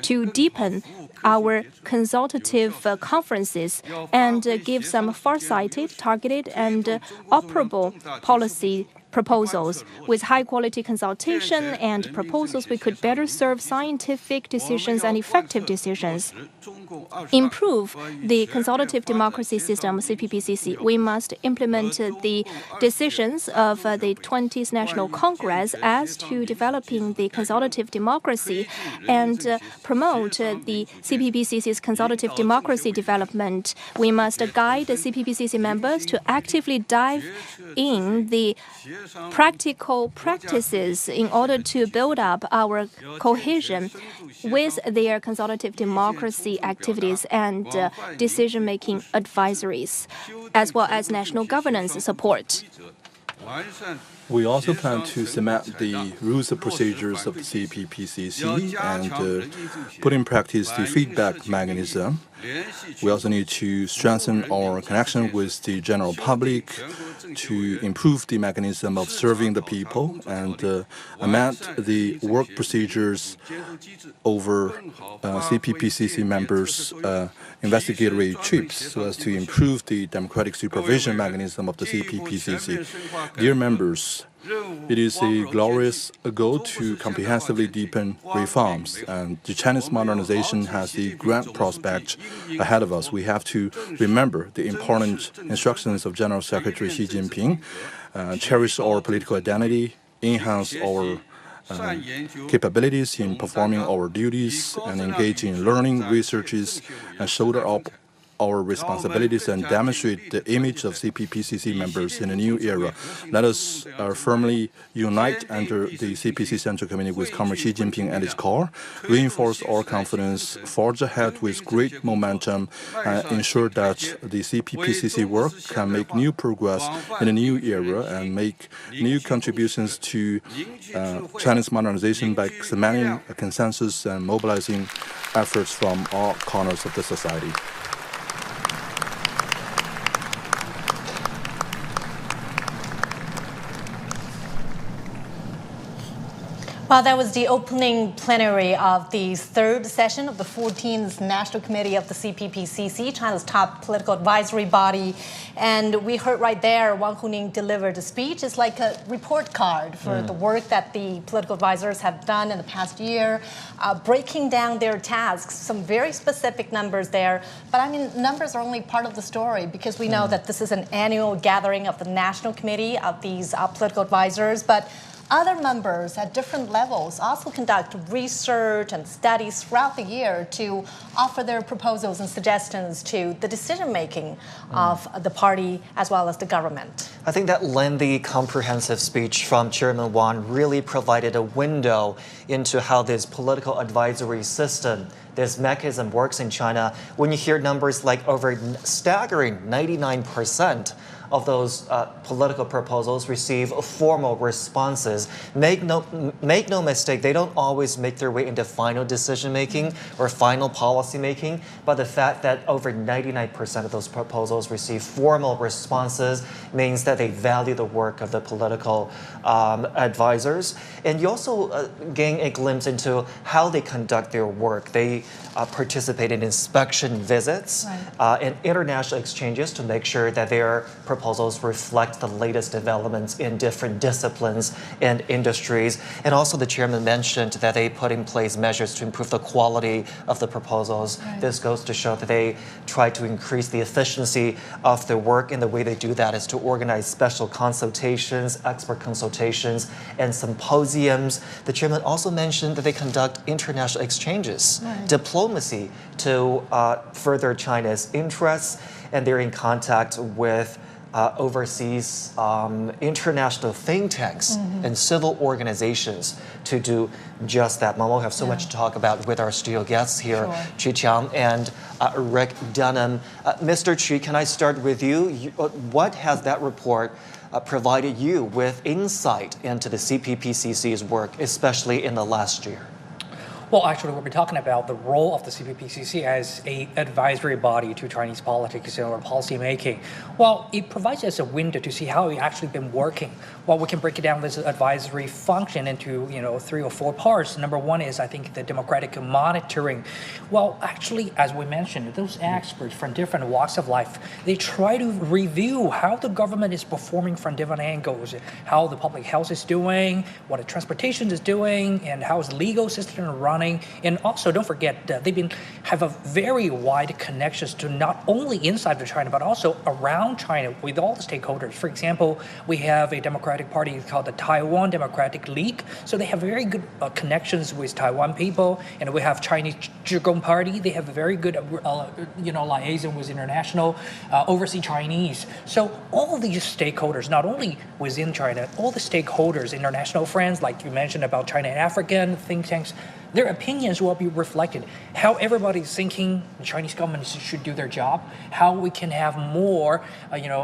to deepen our consultative conferences and give some far-sighted, targeted, and operable policy proposals. With high-quality consultation and proposals, we could better serve scientific decisions and effective decisions. Improve the consultative democracy system, CPPCC. We must implement the decisions of the 20th National Congress as to developing the consultative democracy and promote the CPPCC's consultative democracy development. We must guide the CPPCC members to actively dive in the practical practices in order to build up our cohesion with their consultative democracy activities and decision-making advisories, as well as national governance support. We also plan to cement the rules and procedures of the CPPCC and put in practice the feedback mechanism. We also need to strengthen our connection with the general public to improve the mechanism of serving the people and amend the work procedures over CPPCC members' investigatory trips so as to improve the democratic supervision mechanism of the CPPCC. Dear members, it is a glorious goal to comprehensively deepen reforms, and the Chinese modernization has the grand prospect ahead of us. We have to remember the important instructions of General Secretary Xi Jinping, cherish our political identity, enhance our capabilities in performing our duties, and engage in learning, researches, and shoulder up our responsibilities and demonstrate the image of CPPCC members in a new era. Let us firmly unite under the CPC Central Committee with Comrade Xi Jinping at its core, reinforce our confidence, forge ahead with great momentum, and ensure that the CPPCC work can make new progress in a new era and make new contributions to China's modernization by cementing a consensus and mobilizing efforts from all corners of the society. Well, that was the opening plenary of the third session of the 14th National Committee of the CPPCC, China's top political advisory body. And we heard right there, Wang Huning delivered a speech. It's like a report card for the work that the political advisors have done in the past year, breaking down their tasks, some very specific numbers there. But I mean, numbers are only part of the story because we know that this is an annual gathering of the National Committee of these political advisors. But other members at different levels also conduct research and studies throughout the year to offer their proposals and suggestions to the decision-making of the party as well as the government. I think that lengthy, comprehensive speech from Chairman Wang really provided a window into how this political advisory system, this mechanism works in China. When you hear numbers like over staggering 99% of those political proposals receive formal responses. Make no mistake, they don't always make their way into final decision-making or final policy-making, but the fact that over 99% of those proposals receive formal responses means that they value the work of the political advisors. And you also gain a glimpse into how they conduct their work. They participate in inspection visits and international exchanges to make sure that their proposals reflect the latest developments in different disciplines and industries. And also the chairman mentioned that they put in place measures to improve the quality of the proposals. This goes to show that they try to increase the efficiency of their work, and the way they do that is to organize special consultations, expert consultations, and symposiums. The chairman also mentioned that they conduct international exchanges, diplomacy to further China's interests, and they're in contact with overseas international think tanks and civil organizations to do just that. Mom, we'll have so much to talk about with our studio guests here, Chi Qiang and Rick Dunham. Mr. Chi, can I start with you? What has that report provided you with insight into the CPPCC's work, especially in the last year? Well, actually, we'll be talking about the role of the CPPCC as an advisory body to Chinese politics or policy making. Well, it provides us a window to see how it actually been working. Well, we can break it down this advisory function into 3 or 4 parts. Number one is, I think, the democratic monitoring. Well, actually, as we mentioned, those experts from different walks of life, they try to review how the government is performing from different angles, how the public health is doing, what the transportation is doing, and how is the legal system running. And also, don't forget, they have a very wide connections to not only inside of China, but also around China with all the stakeholders. For example, we have a democratic party called the Taiwan Democratic League. So they have very good connections with Taiwan people. And we have Chinese Zhigong Party. They have a very good, liaison with international overseas Chinese. So all these stakeholders, not only within China, all the stakeholders, international friends, like you mentioned about China and African think tanks, their opinions will be reflected. How everybody's thinking the Chinese government should do their job, how we can have more,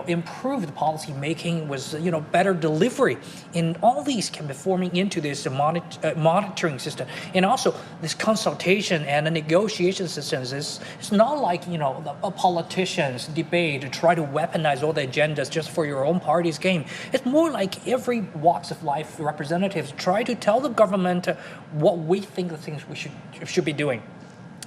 improved policy making with, better delivery. And all these can be forming into this monitoring system. And also this consultation and the negotiation systems it's not like, a politicians debate to try to weaponize all the agendas just for your own party's game. It's more like every walks of life representatives try to tell the government what we think the things we should be doing,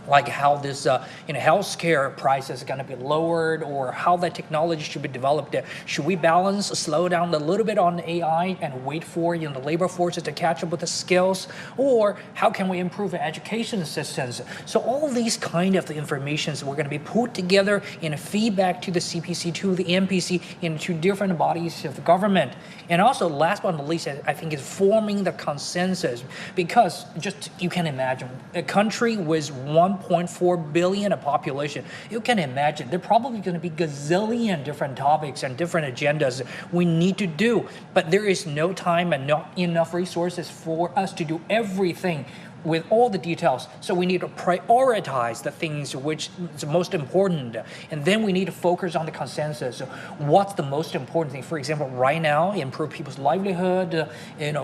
like how this healthcare prices are going to be lowered, or how that technology should be developed. Should we slow down a little bit on AI and wait for the labor forces to catch up with the skills, or how can we improve the education systems? So all these kind of the informations we're going to be put together in a feedback to the CPC, to the MPC, into different bodies of the government. And also, last but not least, I think is forming the consensus, because just you can imagine a country with 1.4 billion of population. You can imagine there are probably going to be gazillion different topics and different agendas we need to do, but there is no time and not enough resources for us to do everything with all the details. So we need to prioritize the things which is most important. And then we need to focus on the consensus. So what's the most important thing? For example, right now, improve people's livelihood,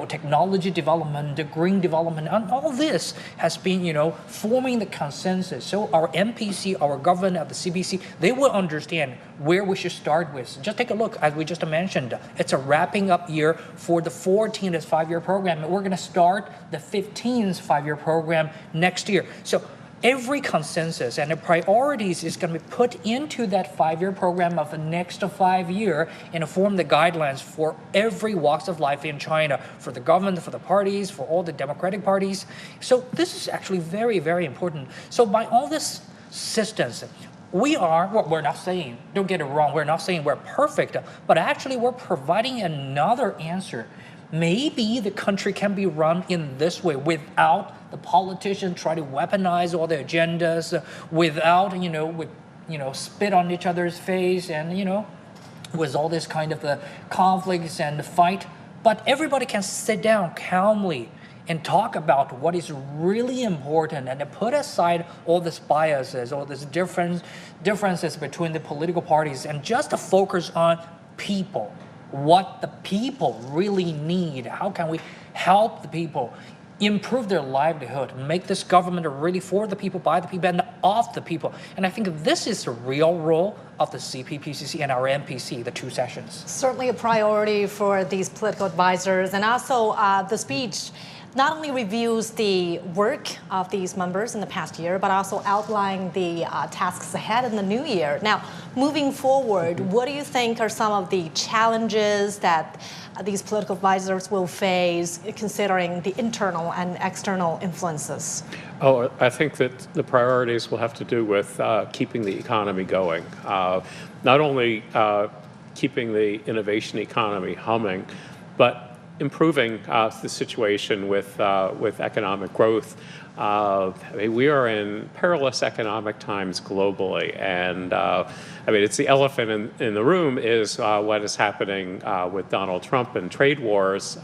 technology development, green development, and all this has been, forming the consensus. So our MPC, our government of the CPC, they will understand where we should start with. Just take a look, as we just mentioned, it's a wrapping up year for the 14th 5-year program. And we're going to start the 15th 5-year program next year. So every consensus and the priorities is going to be put into that 5-year program of the next 5 year and form the guidelines for every walks of life in China, for the government, for the parties, for all the democratic parties. So this is actually very, very important. So by all this systems, we're not saying, don't get it wrong, we're not saying we're perfect, but actually we're providing another answer. Maybe the country can be run in this way without the politicians try to weaponize all the agendas, without, spit on each other's face and, with all this kind of the conflicts and the fight. But everybody can sit down calmly and talk about what is really important and put aside all these biases, all these differences between the political parties, and just to focus on people, what the people really need. How can we help the people improve their livelihood, make this government really for the people, by the people, and of the people? And I think this is the real role of the CPPCC and our MPC, the 2 sessions. Certainly a priority for these political advisors. And also the speech not only reviews the work of these members in the past year, but also outline the tasks ahead in the new year. Now, moving forward, what do you think are some of the challenges that these political advisors will face, considering the internal and external influences? Oh, I think that the priorities will have to do with keeping the economy going. Not only keeping the innovation economy humming, but improving the situation with economic growth. We are in perilous economic times globally, and it's the elephant in the room is what is happening with Donald Trump and trade wars.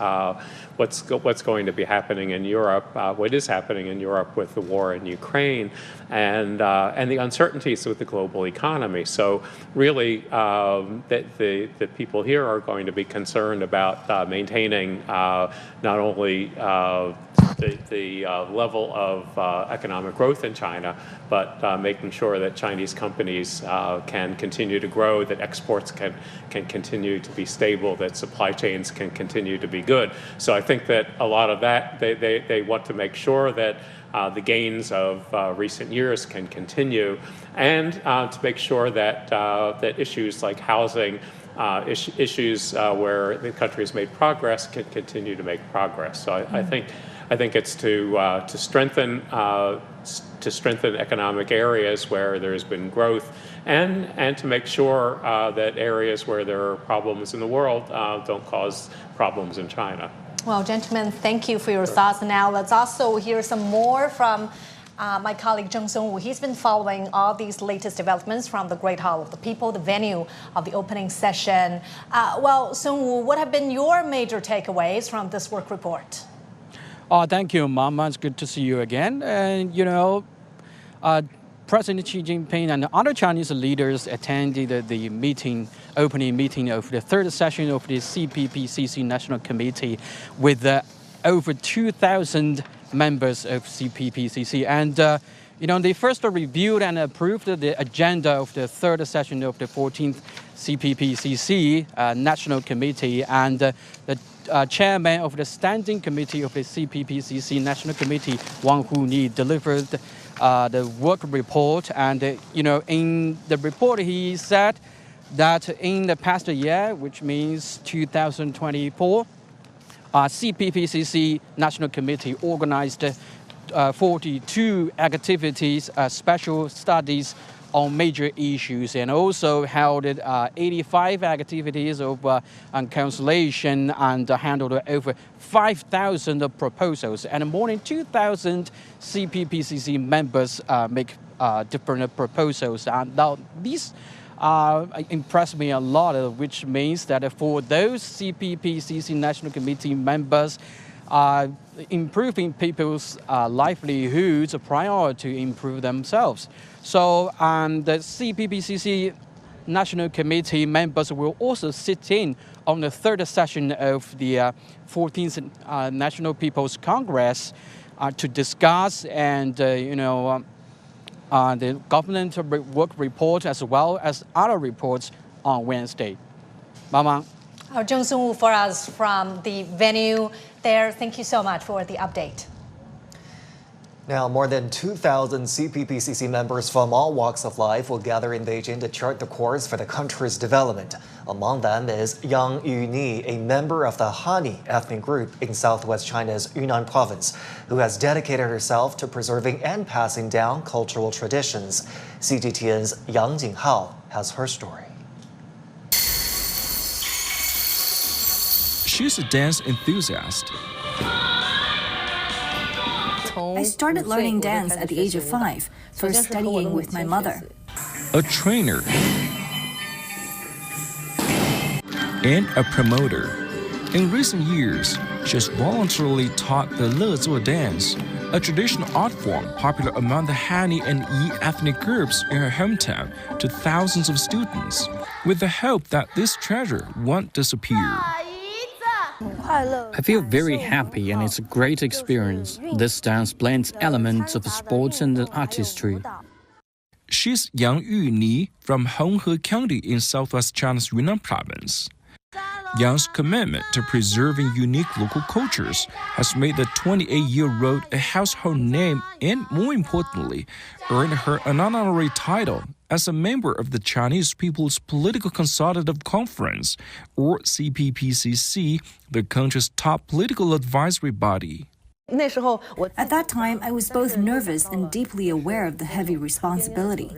What's going to be happening in Europe? What is happening in Europe with the war in Ukraine, and the uncertainties with the global economy. So really, the people here are going to be concerned about maintaining strengthening not only the level of economic growth in China, but making sure that Chinese companies can continue to grow, that exports can continue to be stable, that supply chains can continue to be good. So I think that a lot of that, they want to make sure that the gains of recent years can continue, and to make sure that that issues like housing, issues where the country has made progress, can continue to make progress. So I think it's to strengthen economic areas where there's been growth, and to make sure that areas where there are problems in the world don't cause problems in China. Well, gentlemen, thank you for your thoughts. Now let's also hear some more from my colleague Zheng Songwu. He's been following all these latest developments from the Great Hall of the People, the venue of the opening session. Well, Songwu, what have been your major takeaways from this work report? Thank you, Mama. It's good to see you again. And, President Xi Jinping and other Chinese leaders attended the opening meeting of the third session of the CPPCC National Committee with over 2,000 members of CPPCC. And, they first reviewed and approved the agenda of the third session of the 14th CPPCC National Committee, and the chairman of the Standing Committee of the CPPCC National Committee, Wang Huni, delivered the work report. And, in the report, he said that in the past year, which means 2024, CPPCC National Committee organized 42 activities, special studies on major issues, and also held 85 activities of consultation, and handled over 5,000 proposals. And more than 2,000 CPPCC members make different proposals. And now these impressed me a lot, which means that for those CPPCC National Committee members, improving people's livelihoods a priority to improve themselves. So the CPPCC National Committee members will also sit in on the third session of the 14th National People's Congress to discuss and the government work report, as well as other reports on Wednesday. Mama. Zheng Songwu for us from the venue there. Thank you so much for the update. Now, more than 2,000 CPPCC members from all walks of life will gather in Beijing to chart the course for the country's development. Among them is Yang Yuni, a member of the Han ethnic group in southwest China's Yunnan province, who has dedicated herself to preserving and passing down cultural traditions. CGTN's Yang Jinghao has her story. She's a dance enthusiast. I started learning dance at the age of 5, first studying with my mother. A trainer and a promoter. In recent years, she has voluntarily taught the Lezuo dance, a traditional art form popular among the Han and Yi ethnic groups in her hometown, to thousands of students, with the hope that this treasure won't disappear. I feel very happy, and it's a great experience. This dance blends elements of sports and artistry. She's Yang Yuni from Honghe County in southwest China's Yunnan province. Yang's commitment to preserving unique local cultures has made the 28-year-old a household name, and more importantly, earned her an honorary title as a member of the Chinese People's Political Consultative Conference, or CPPCC, the country's top political advisory body. At that time, I was both nervous and deeply aware of the heavy responsibility.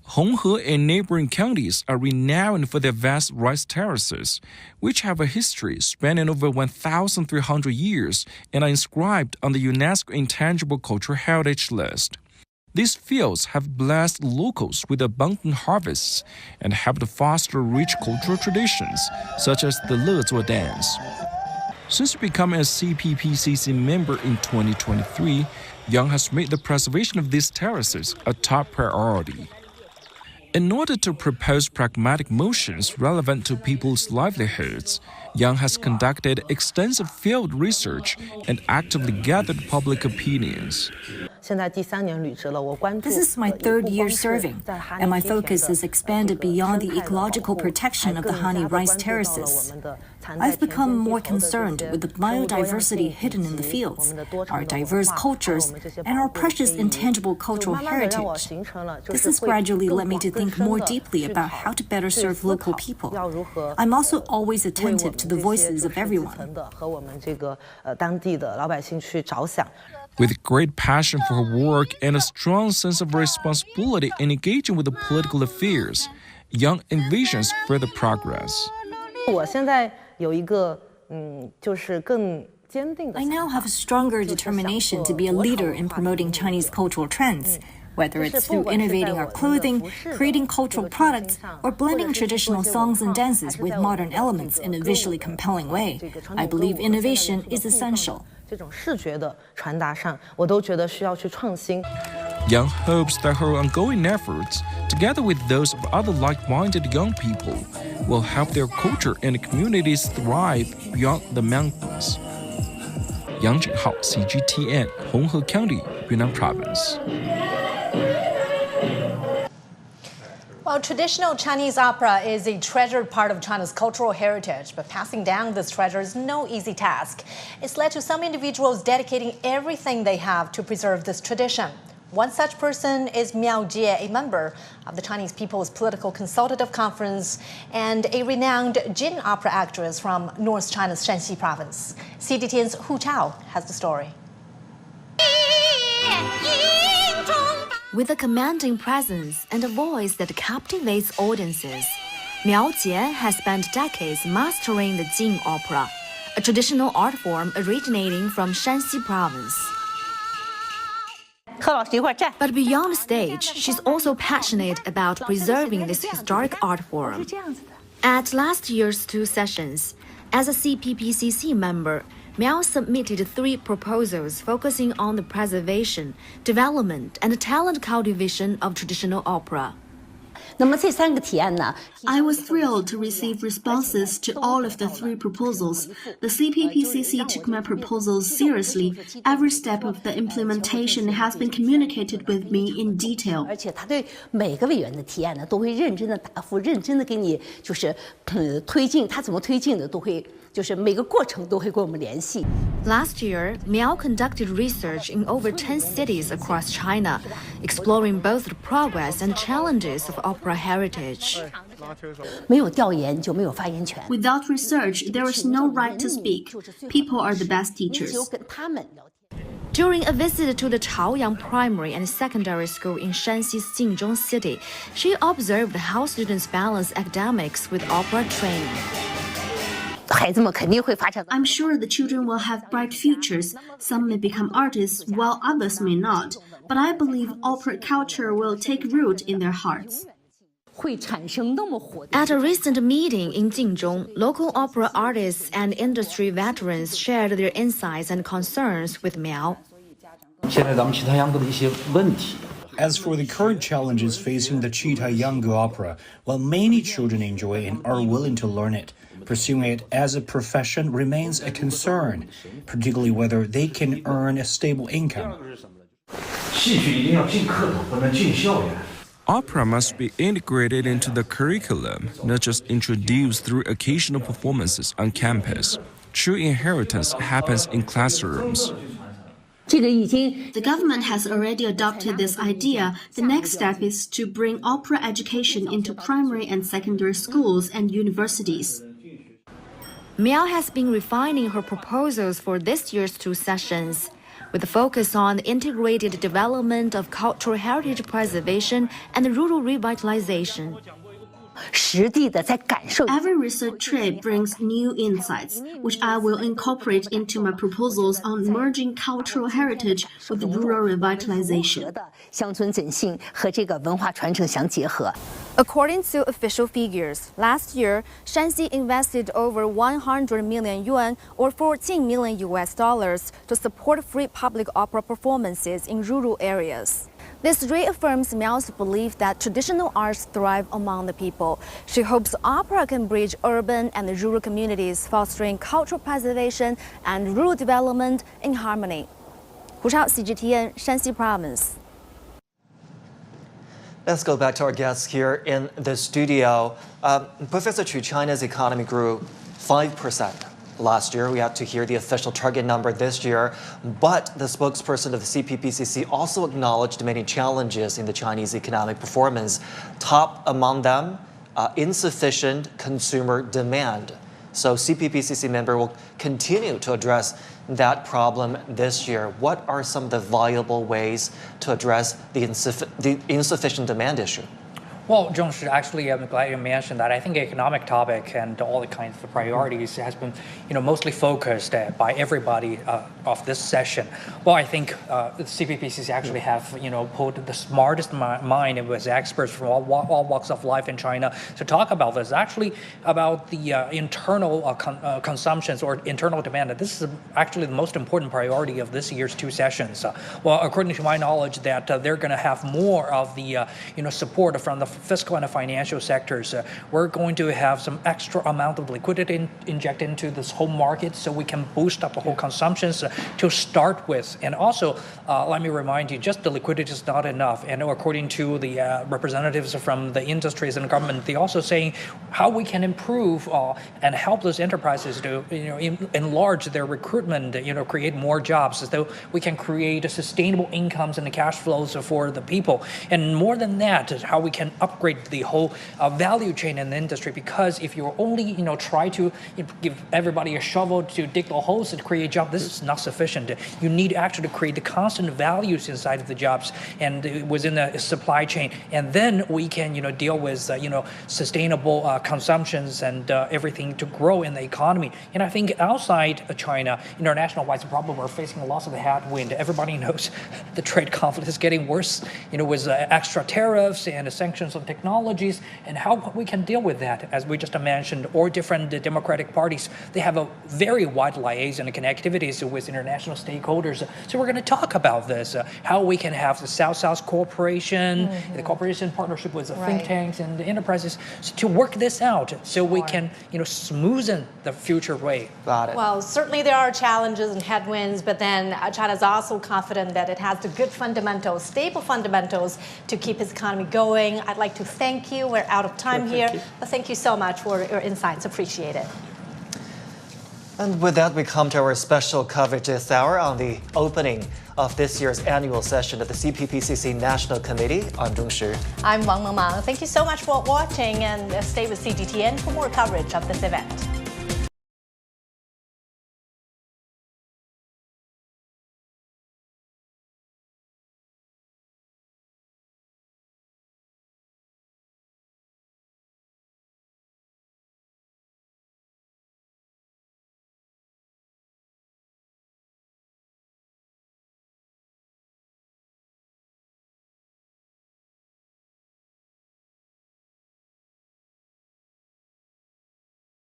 Honghe and neighboring counties are renowned for their vast rice terraces, which have a history spanning over 1,300 years and are inscribed on the UNESCO Intangible Cultural Heritage List. These fields have blessed locals with abundant harvests and helped foster rich cultural traditions, such as the Lezuo dance. Since becoming a CPPCC member in 2023, Yang has made the preservation of these terraces a top priority. In order to propose pragmatic motions relevant to people's livelihoods, Yang has conducted extensive field research and actively gathered public opinions. This is my third year serving, and my focus has expanded beyond the ecological protection of the honey rice terraces. I've become more concerned with the biodiversity hidden in the fields, our diverse cultures, and our precious intangible cultural heritage. This has gradually led me to think more deeply about how to better serve local people. I'm also always attentive to the voices of everyone. With great passion for her work and a strong sense of responsibility in engaging with the political affairs, Yang envisions further progress. I now have a stronger determination to be a leader in promoting Chinese cultural trends, whether it's through innovating our clothing, creating cultural products, or blending traditional songs and dances with modern elements in a visually compelling way. I believe innovation is essential. Yang hopes that her ongoing efforts, together with those of other like-minded young people, will help their culture and communities thrive beyond the mountains. Yang Zhenhao, CGTN, Honghe County, Yunnan Province. Well, traditional Chinese opera is a treasured part of China's cultural heritage, but passing down this treasure is no easy task. It's led to some individuals dedicating everything they have to preserve this tradition. One such person is Miao Jie, a member of the Chinese People's Political Consultative Conference and a renowned Jin opera actress from North China's Shanxi province. CGTN's Hu Chao has the story. With a commanding presence and a voice that captivates audiences, Miao Jie has spent decades mastering the Jin opera, a traditional art form originating from Shanxi province. But beyond the stage, she's also passionate about preserving this historic art form. At last year's 2 sessions, as a CPPCC member, Miao submitted 3 proposals focusing on the preservation, development, and talent cultivation of traditional opera. I was thrilled to receive responses to all of the 3 proposals. The CPPCC took my proposals seriously. Every step of the implementation has been communicated with me in detail. Last year, Miao conducted research in over 10 cities across China, exploring both the progress and challenges of opera heritage. Without research, there is no right to speak. People are the best teachers. During a visit to the Chaoyang Primary and Secondary School in Shanxi's Jingzhong City, she observed how students balance academics with opera training. I'm sure the children will have bright futures. Some may become artists, while others may not. But I believe opera culture will take root in their hearts. At a recent meeting in Jingzhong, local opera artists and industry veterans shared their insights and concerns with Miao. As for the current challenges facing the Cheetah Yangu opera, while many children enjoy and are willing to learn it, pursuing it as a profession remains a concern, particularly whether they can earn a stable income. Opera must be integrated into the curriculum, not just introduced through occasional performances on campus. True inheritance happens in classrooms. The government has already adopted this idea. The next step is to bring opera education into primary and secondary schools and universities. Miao has been refining her proposals for this year's 2 sessions, with a focus on integrated development of cultural heritage preservation and rural revitalization. Every research trip brings new insights, which I will incorporate into my proposals on merging cultural heritage with rural revitalization. According to official figures, last year, Shanxi invested over 100 million yuan or $14 million to support free public opera performances in rural areas. This reaffirms Miao's belief that traditional arts thrive among the people. She hopes opera can bridge urban and rural communities, fostering cultural preservation and rural development in harmony. 胡超 CGTN 山西 Province. Let's go back to our guests here in the studio. Professor Chu, China's economy grew 5% last year. We had to hear the official target number this year, but the spokesperson of the CPPCC also acknowledged many challenges in the Chinese economic performance. Top among them, insufficient consumer demand. So CPPCC member will continue to address that problem this year. What are some of the viable ways to address the insufficient demand issue? Well, Zhongshi, actually, I'm glad you mentioned that. I think economic topic and all the kinds of priorities has been, mostly focused by everybody of this session. Well, I think the CPPCC actually have, put the smartest mind with experts from all walks of life in China to talk about this. Actually, about the internal consumptions or internal demand. This is actually the most important priority of this year's two sessions. Well, according to my knowledge, that they're going to have more of the, support from the fiscal and financial sectors. We're going to have some extra amount of liquidity injected into this whole market so we can boost up the whole consumptions to start with. And also, let me remind you, just the liquidity is not enough. And according to the representatives from the industries and government, they're also saying how we can improve and help those enterprises to enlarge their recruitment, create more jobs, so we can create sustainable incomes and cash flows for the people. And more than that, how we can upgrade the whole value chain in the industry, because if you only try to give everybody a shovel to dig the holes and create jobs, this is not sufficient. You need actually to create the constant values inside of the jobs and within the supply chain, and then we can deal with sustainable consumptions and everything to grow in the economy. And I think outside China, international wise, probably we're facing a lot of the headwind. Everybody knows the trade conflict is getting worse, with extra tariffs and sanctions on technologies, and how we can deal with that, as we just mentioned, or different democratic parties. They have a very wide liaison and connectivities with international stakeholders. So we're going to talk about this, how we can have the South-South cooperation, the cooperation partnership with the think tanks and the enterprises to work this out so we can, smoothen the future way. Got it. Well, certainly there are challenges and headwinds, but then China is also confident that it has the good fundamentals, stable fundamentals to keep its economy going. I'd like to thank you. We're out of time here. But thank you so much for your insights. Appreciate it. And with that, we come to our special coverage this hour on the opening of this year's annual session of the CPPCC National Committee. I'm Zhong Shi. I'm Wang Mengmang. Thank you so much for watching, and stay with CGTN for more coverage of this event.